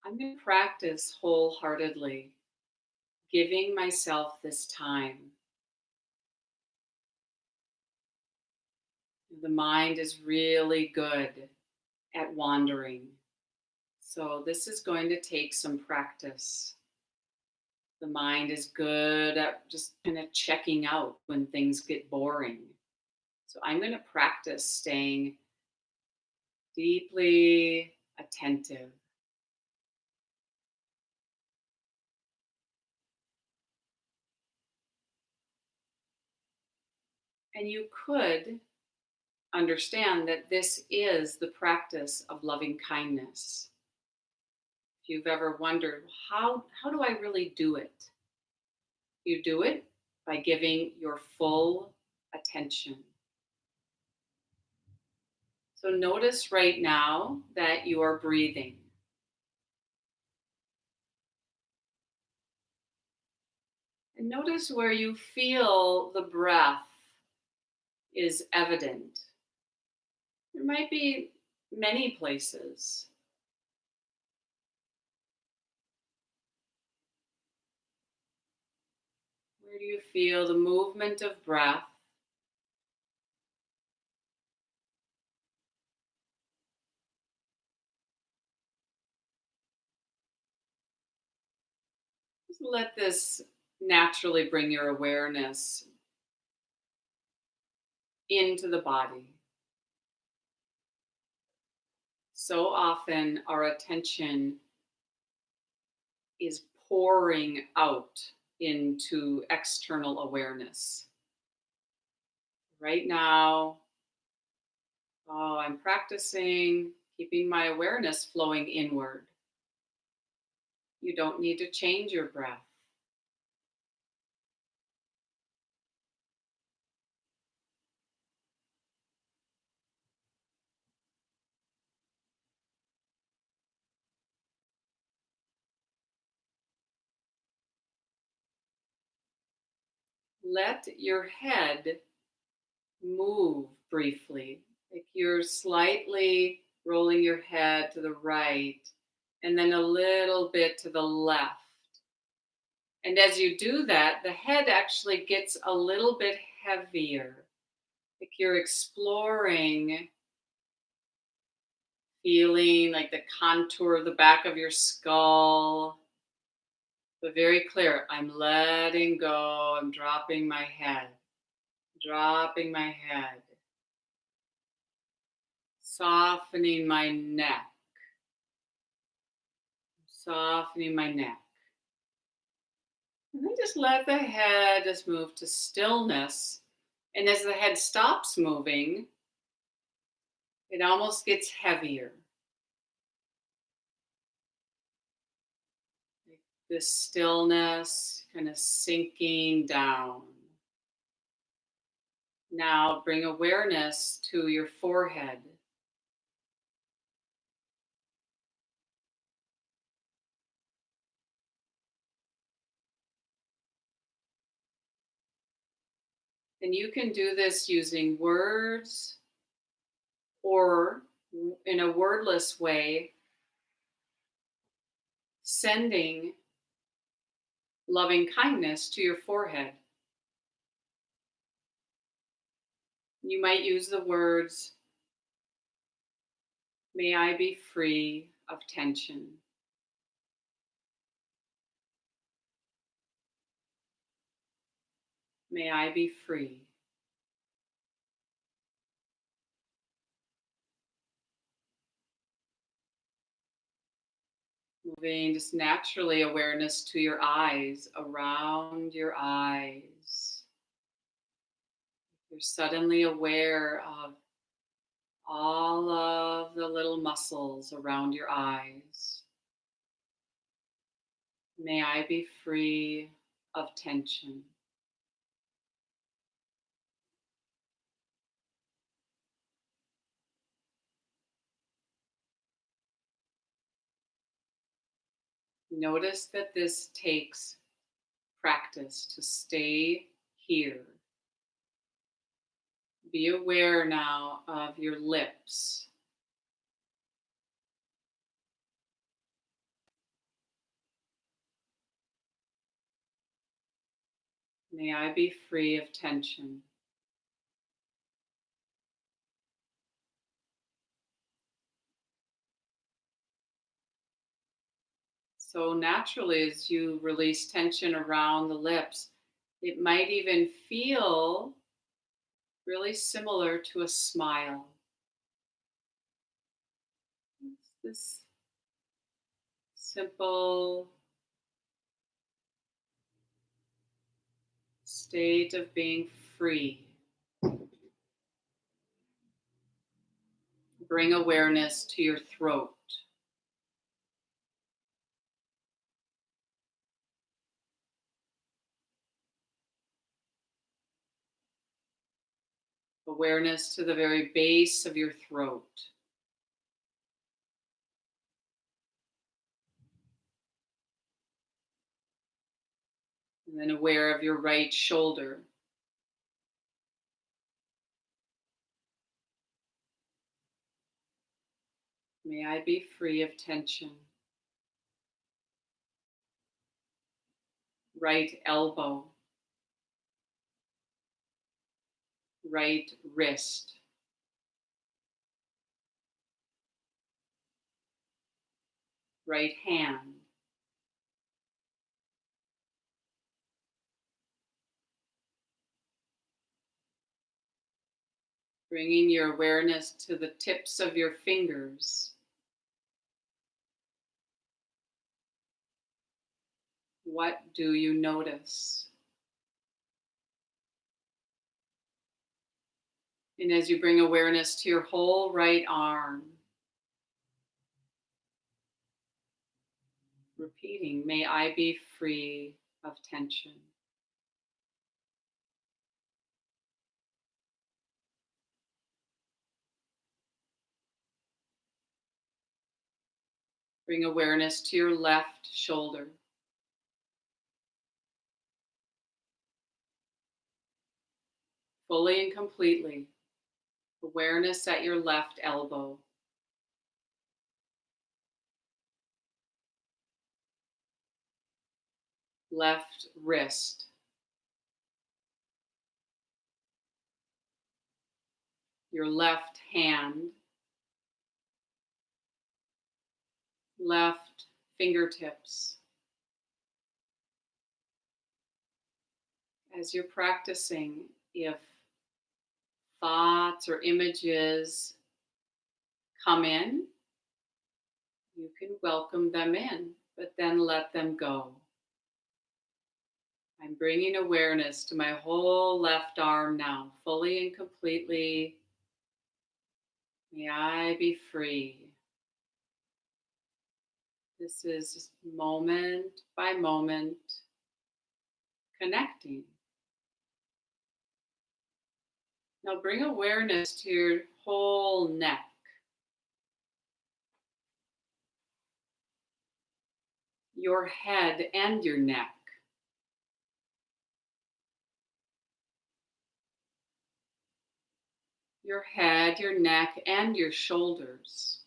I'm going to practice wholeheartedly, giving myself this time. The mind is really good at wandering. So this is going to take some practice. The mind is good at just kind of checking out when things get boring. So I'm going to practice staying deeply attentive. And you could understand that this is the practice of loving kindness. If you've ever wondered, how do I really do it? You do it by giving your full attention. So notice right now that you are breathing. And notice where you feel the breath is evident. There might be many places. Where do you feel the movement of breath? Just let this naturally bring your awareness into the body. So often our attention is pouring out into external awareness. Right now, I'm practicing keeping my awareness flowing inward. You don't need to change your breath. Let your head move briefly, like you're slightly rolling your head to the right and then a little bit to the left. And as you do that, the head actually gets a little bit heavier, like you're exploring feeling like the contour of the back of your skull, but very clear. I'm letting go. I'm dropping my head, dropping my head, softening my neck, softening my neck. And then just let the head just move to stillness. And as the head stops moving, it almost gets heavier. This stillness kind of sinking down. Now bring awareness to your forehead. And you can do this using words or in a wordless way, sending loving kindness to your forehead. You might use the words, may I be free of tension. May I be free. Moving just naturally awareness to your eyes, around your eyes. You're suddenly aware of all of the little muscles around your eyes. May I be free of tension. Notice that this takes practice to stay here. Be aware now of your lips. May I be free of tension. So naturally, as you release tension around the lips, it might even feel really similar to a smile. It's this simple state of being free. Bring awareness to your throat. Awareness to the very base of your throat. And then aware of your right shoulder. May I be free of tension. Right elbow. Right wrist. Right hand. Bringing your awareness to the tips of your fingers. What do you notice? And as you bring awareness to your whole right arm, repeating, may I be free of tension. Bring awareness to your left shoulder. Fully and completely. Awareness at your left elbow. Left wrist. Your left hand. left fingertips. As you're practicing, if thoughts or images come in, you can welcome them in, but then let them go. I'm bringing awareness to my whole left arm now, fully and completely. May I be free. This is just moment by moment connecting. Now bring awareness to your whole neck. Your head and your neck. Your head, your neck, and your shoulders.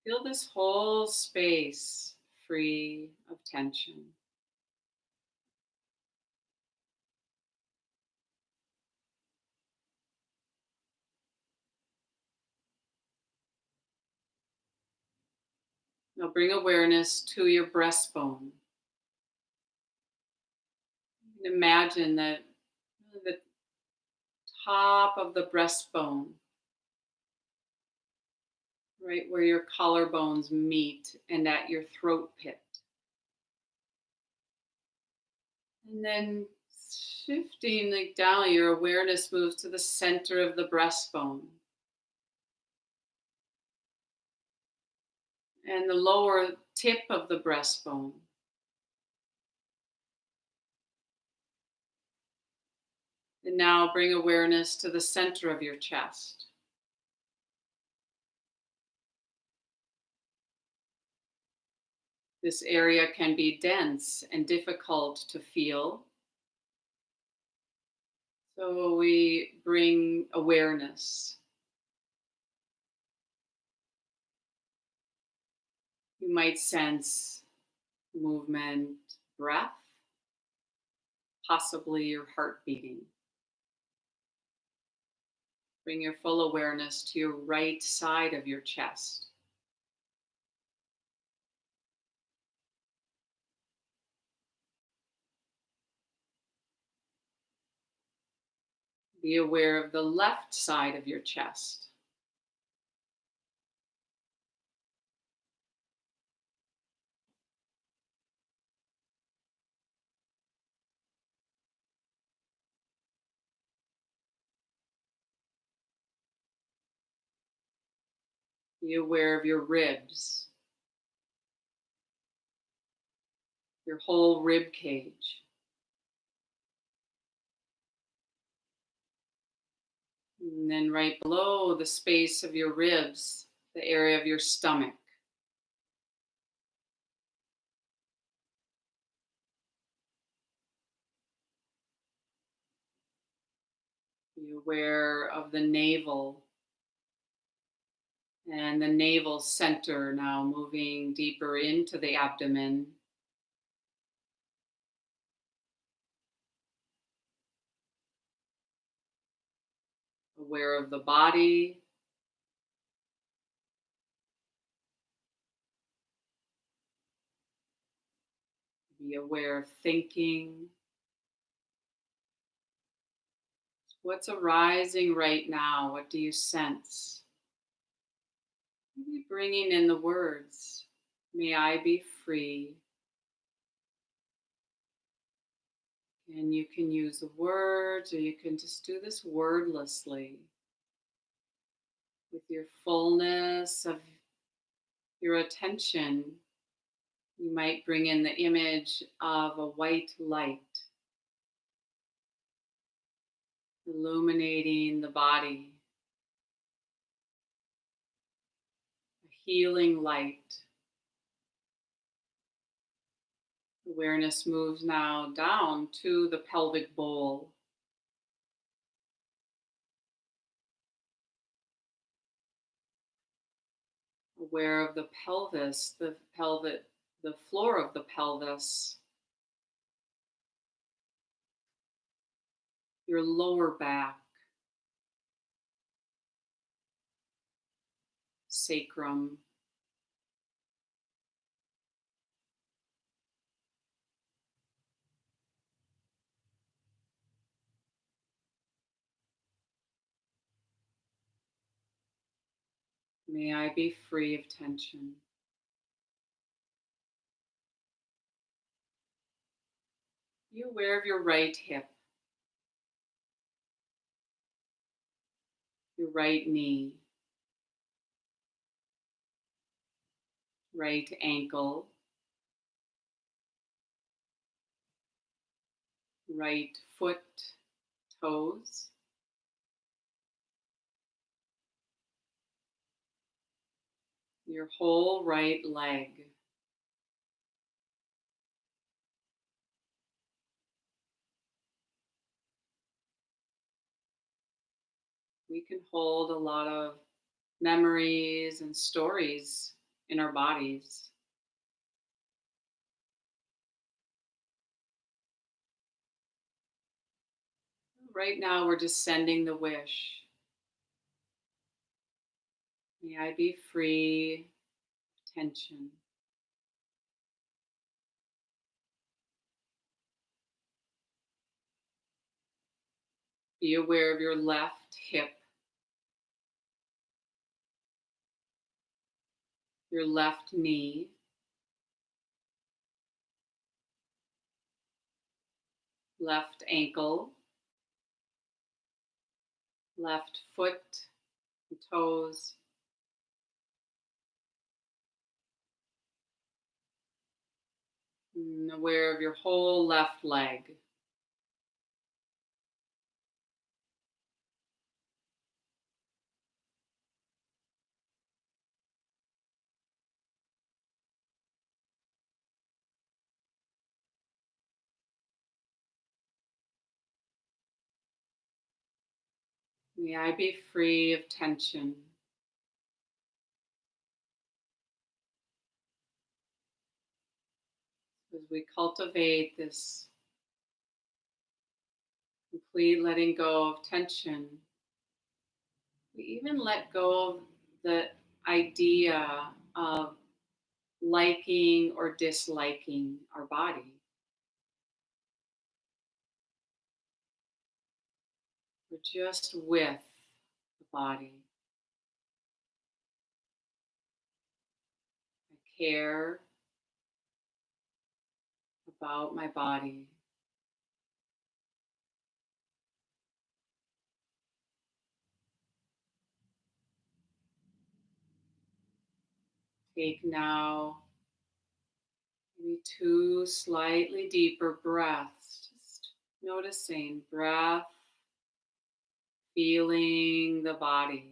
Feel this whole space free of tension. Now bring awareness to your breastbone. Imagine that the top of the breastbone, right where your collarbones meet and at your throat pit. And then shifting like down, your awareness moves to the center of the breastbone. And the lower tip of the breastbone. And now bring awareness to the center of your chest. This area can be dense and difficult to feel. So we bring awareness. You might sense movement, breath, possibly your heart beating. Bring your full awareness to your right side of your chest. Be aware of the left side of your chest. Be aware of your ribs, your whole rib cage. And then right below the space of your ribs, the area of your stomach. Be aware of the navel and the navel center now moving deeper into the abdomen. Aware of the body. Be aware of thinking. What's arising right now? What do you sense? Maybe bringing in the words, may I be free. And you can use the words, or you can just do this wordlessly with your fullness of your attention. You might bring in the image of a white light illuminating the body, a healing light. Awareness moves now down to the pelvic bowl. Aware of the pelvis, the floor of the pelvis, your lower back, sacrum, May I be free of tension. Be aware of your right hip, your right knee, right ankle, right foot, toes, your whole right leg. We can hold a lot of memories and stories in our bodies. Right now, we're just sending the wish. May I be free of tension. Be aware of your left hip, your left knee, left ankle, left foot, and toes, and aware of your whole left leg. May I be free of tension. As we cultivate this complete letting go of tension, we even let go of the idea of liking or disliking our body. We're just with the body. I care about my body. Take now maybe two slightly deeper breaths. Just noticing breath, feeling the body.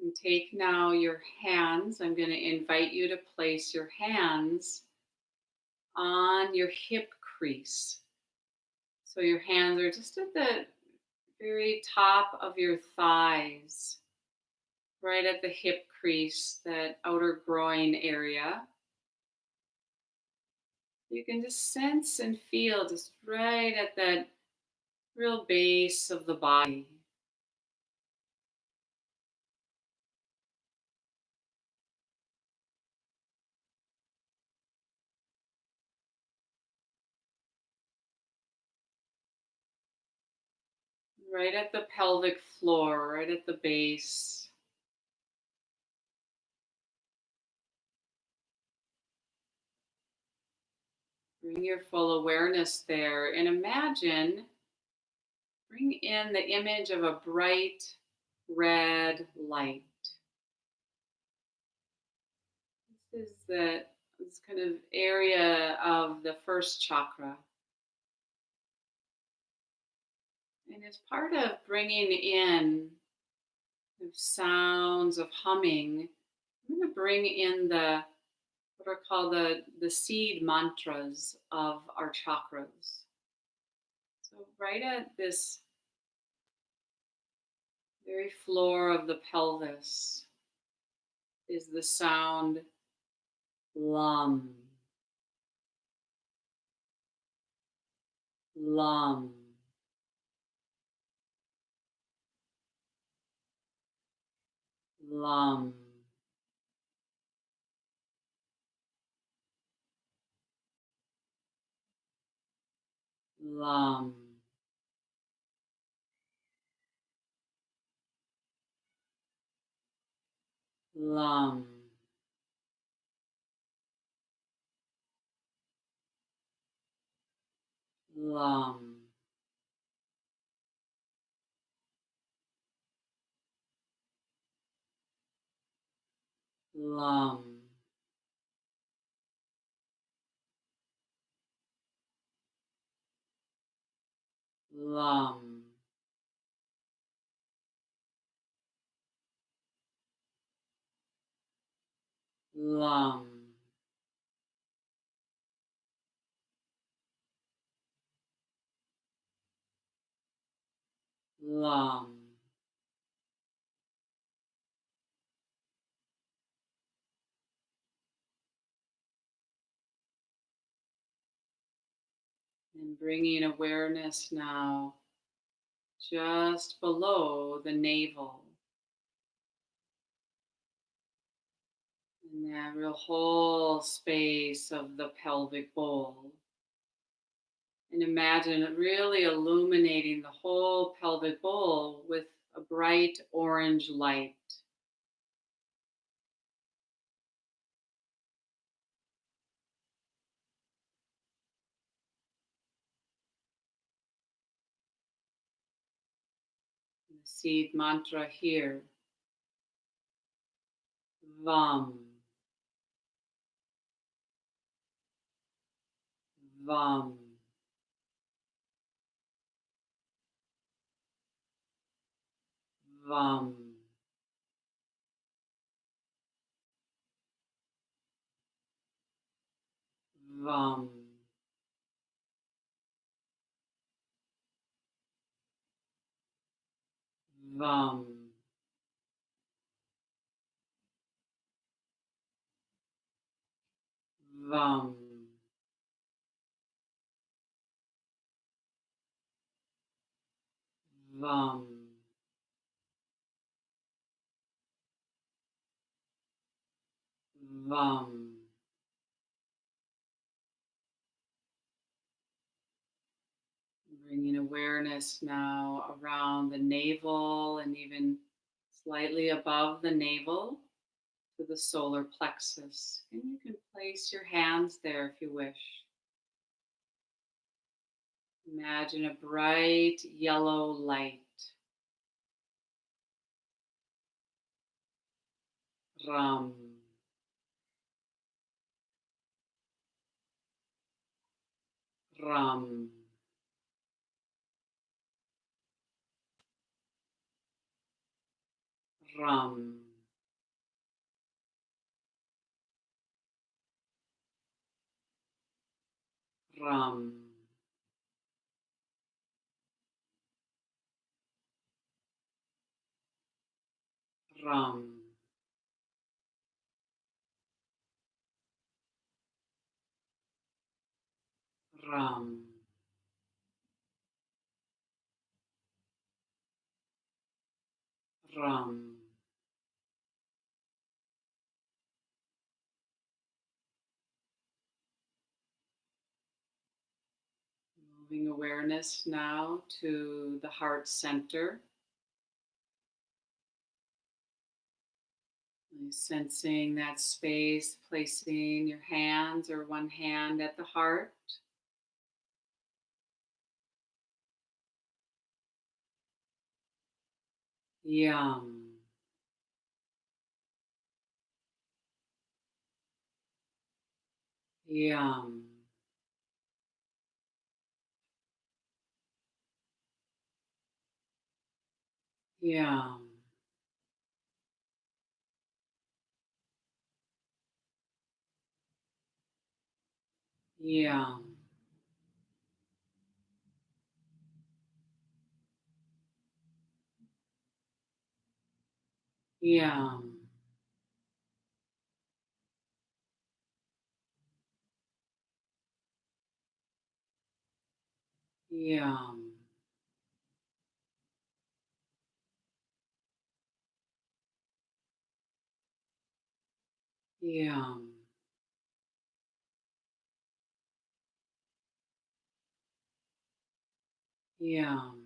And take now your hands. I'm going to invite you to place your hands on your hip crease. So your hands are just at the very top of your thighs, right at the hip crease, that outer groin area. You can just sense and feel just right at that real base of the body. Right at the pelvic floor, right at the base. Bring your full awareness there and imagine, bring in the image of a bright red light. This is this kind of area of the first chakra. And as part of bringing in the sounds of humming, I'm going to bring in what are called the seed mantras of our chakras. So right at this very floor of the pelvis is the sound LUM. Lam. Lam. Lam. Lam. Lam. Lam. Lam. Lam. Lam. And bringing awareness now just below the navel. In that real whole space of the pelvic bowl. And imagine it really illuminating the whole pelvic bowl with a bright orange light. The seed mantra here. Vam. Vam. Vam. Vam. Vam. Vam. Vam. Vam. Bringing awareness now around the navel and even slightly above the navel to the solar plexus. And you can place your hands there if you wish. Imagine a bright yellow light. Ram. Ram. Ram. Ram. Ram. Ram. Ram. Moving awareness now to the heart center. Sensing that space, placing your hands or one hand at the heart. Yum. Yum. Yum. Yum. Yum. Yum. Yum. Yum.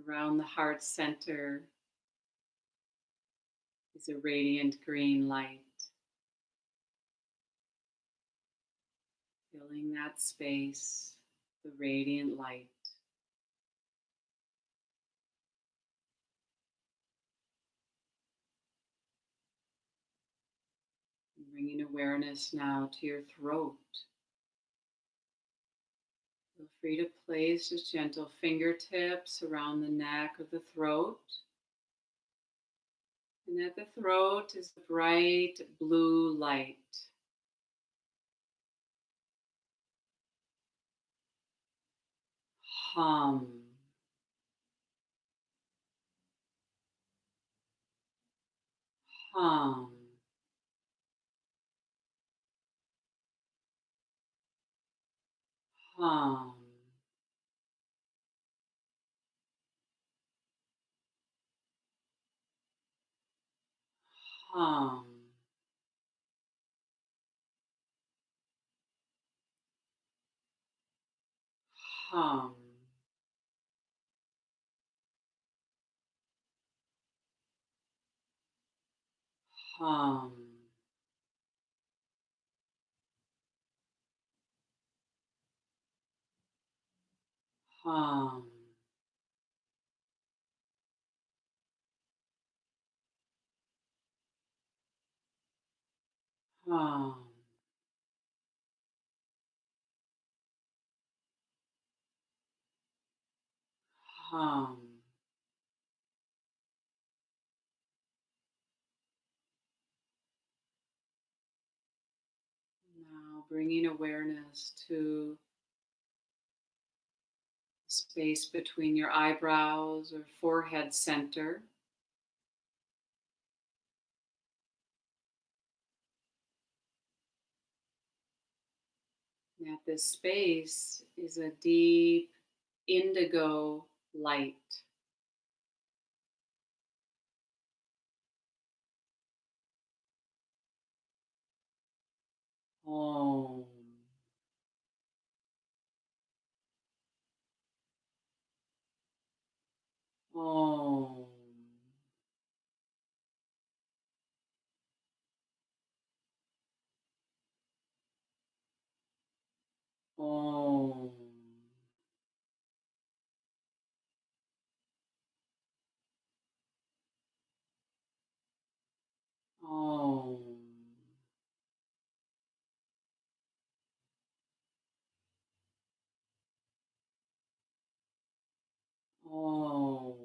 Around the heart center is a radiant green light, filling that space, the radiant light. And bringing awareness now to your throat. Feel free to place just gentle fingertips around the neck of the throat. And at the throat is a bright blue light. Hum. Hum. Hum. Hum. Hum. Hum. Hum. Hum. Hum. Now bringing awareness to the space between your eyebrows or forehead center. And at this space is a deep indigo light. Om. Om. Om. Om. Om.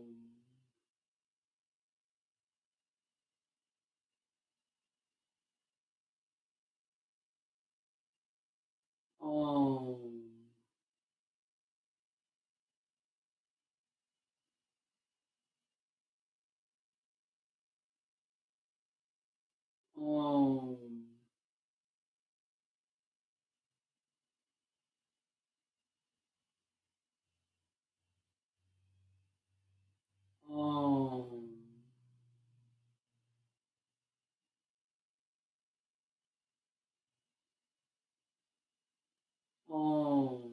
Om. Om. Om. Om.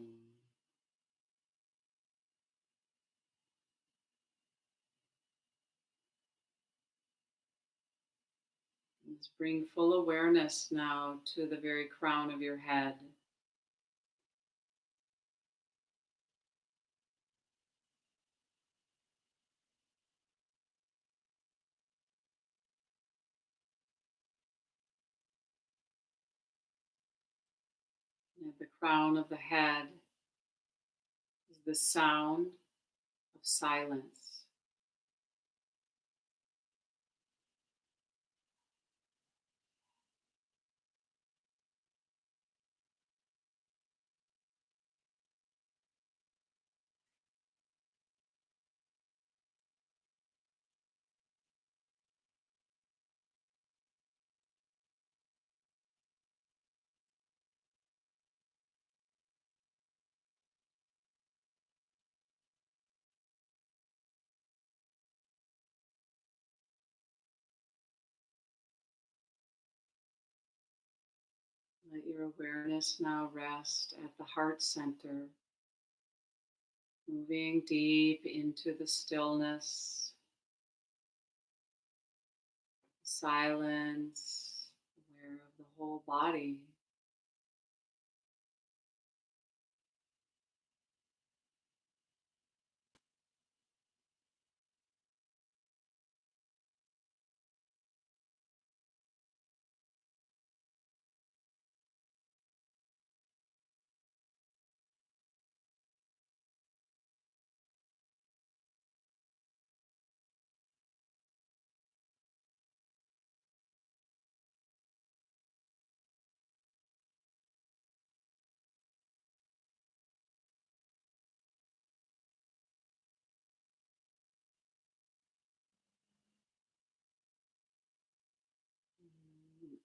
Let's bring full awareness now to the very crown of your head. And at the crown of the head is the sound of silence. Let your awareness now rest at the heart center, moving deep into the stillness, silence, aware of the whole body.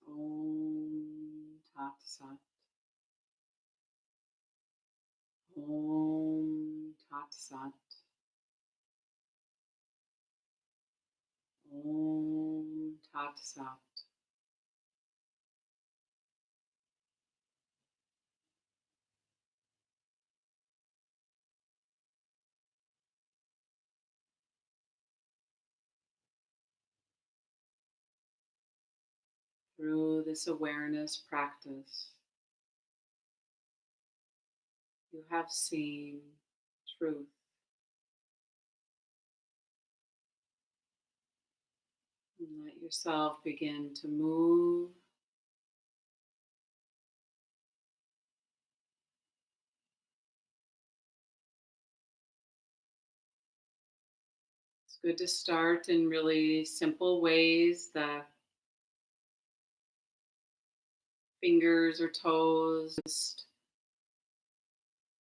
Om Tat Sat. Om Tat Sat. Om Tat Sat. Through this awareness practice, you have seen truth. And let yourself begin to move. It's good to start in really simple ways. The fingers or toes,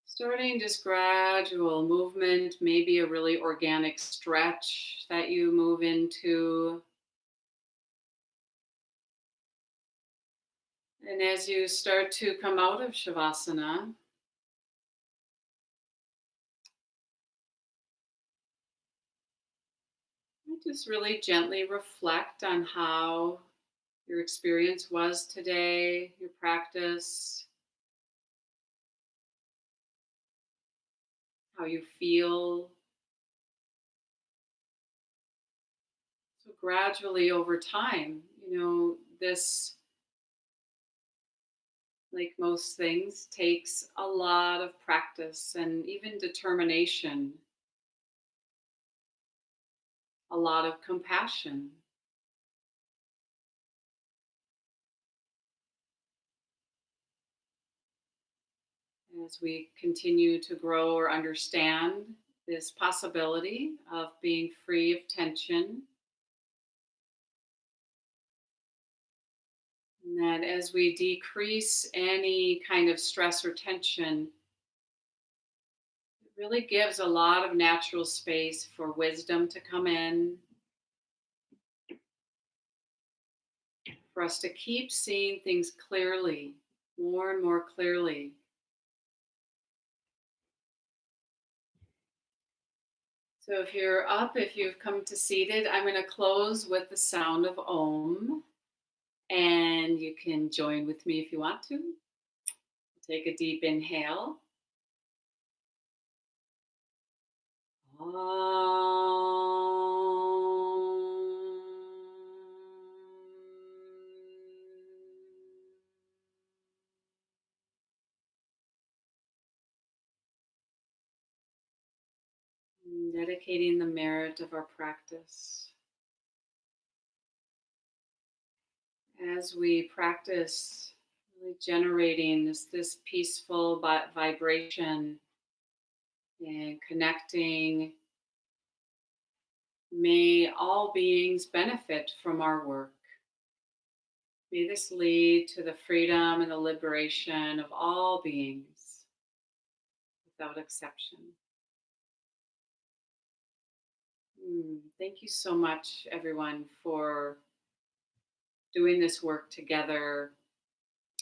starting just gradual movement, maybe a really organic stretch that you move into. And as you start to come out of Shavasana, just really gently reflect on how your experience was today, your practice, how you feel. So gradually over time, this, like most things, takes a lot of practice and even determination, a lot of compassion. As we continue to grow or understand this possibility of being free of tension, and that as we decrease any kind of stress or tension, it really gives a lot of natural space for wisdom to come in, for us to keep seeing things clearly, more and more clearly. So if you're up, if you've come to seated, I'm going to close with the sound of Om, and you can join with me if you want to. Take a deep inhale. Dedicating the merit of our practice. As we practice, really generating this peaceful vibration and connecting, may all beings benefit from our work. May this lead to the freedom and the liberation of all beings without exception. Thank you so much, everyone, for doing this work together.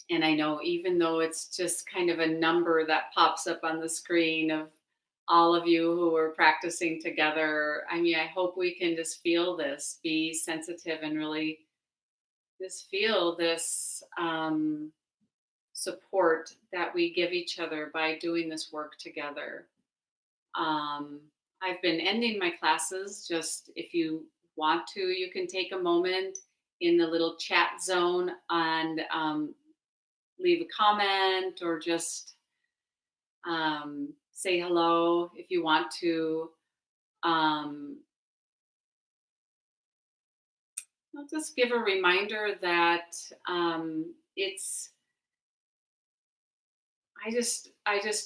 And I know, even though it's just kind of a number that pops up on the screen of all of you who are practicing together, I hope we can just feel this, be sensitive, and really just feel this support that we give each other by doing this work together. Um, I've been ending my classes. Just if you want to, you can take a moment in the little chat zone and leave a comment or just say hello if you want to. Um, I'll just give a reminder that it's I just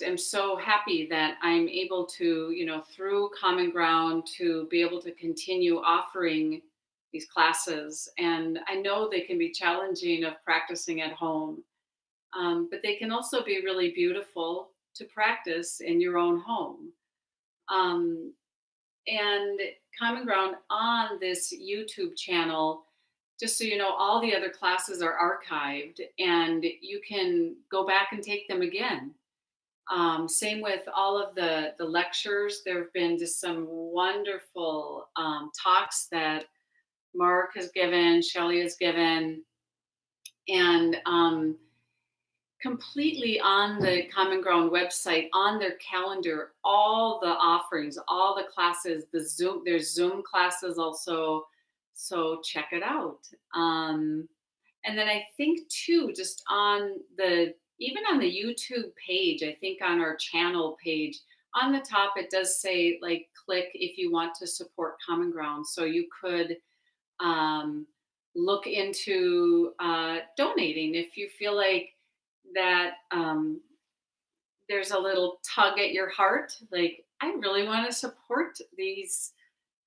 am so happy that I'm able to, through Common Ground, to be able to continue offering these classes. And I know they can be challenging of practicing at home, but they can also be really beautiful to practice in your own home. Um, and Common Ground on this YouTube channel, just so you know, all the other classes are archived and you can go back and take them again. Same with all of the lectures. There have been just some wonderful talks that Mark has given, Shelley has given, and completely on the Common Ground website, on their calendar, all the offerings, all the classes, there's Zoom classes also. So check it out. And then I think too, just on even on the YouTube page, I think on our channel page, on the top, it does say like click if you want to support Common Ground. So you could um, look into donating if you feel like that there's a little tug at your heart. Like, I really want to support these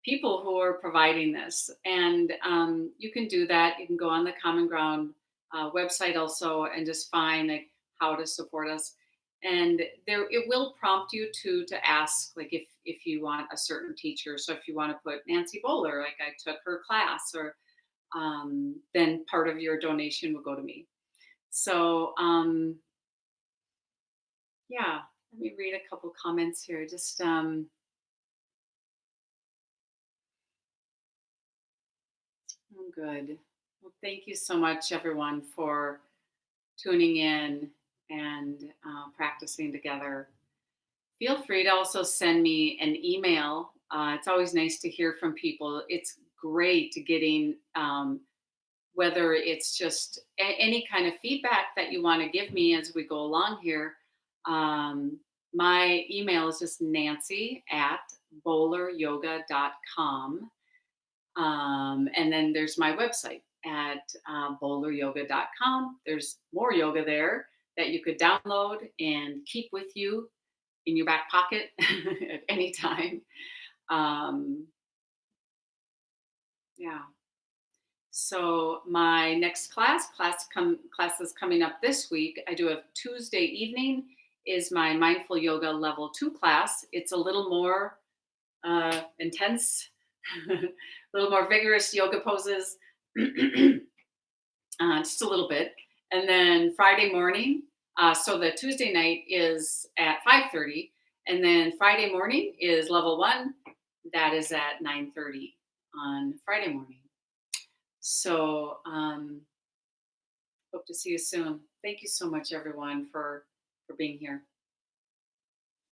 people who are providing this. And you can do that. You can go on the Common Ground website also and just find like how to support us. And there, it will prompt you to ask like if you want a certain teacher. So if you want to put Nancy Boler, like I took her class, or then part of your donation will go to me. So yeah, let me read a couple comments here. Just oh, good. Well, thank you so much, everyone, for tuning in and practicing together. Feel free to also send me an email. It's always nice to hear from people. It's great getting, whether it's just any kind of feedback that you want to give me as we go along here. My email is just nancy@boleryoga.com. And then there's my website at boleryoga.com. There's more yoga there that you could download and keep with you in your back pocket at any time. Um, yeah. So my next classes coming up this week. I do a Tuesday evening is my mindful yoga level 2 class. It's a little more intense, a little more vigorous yoga poses, just a little bit. And then Friday morning, so the Tuesday night is at 5:30, and then Friday morning is level 1. That is at 9:30 on Friday morning. So hope to see you soon. Thank you so much, everyone, for being here.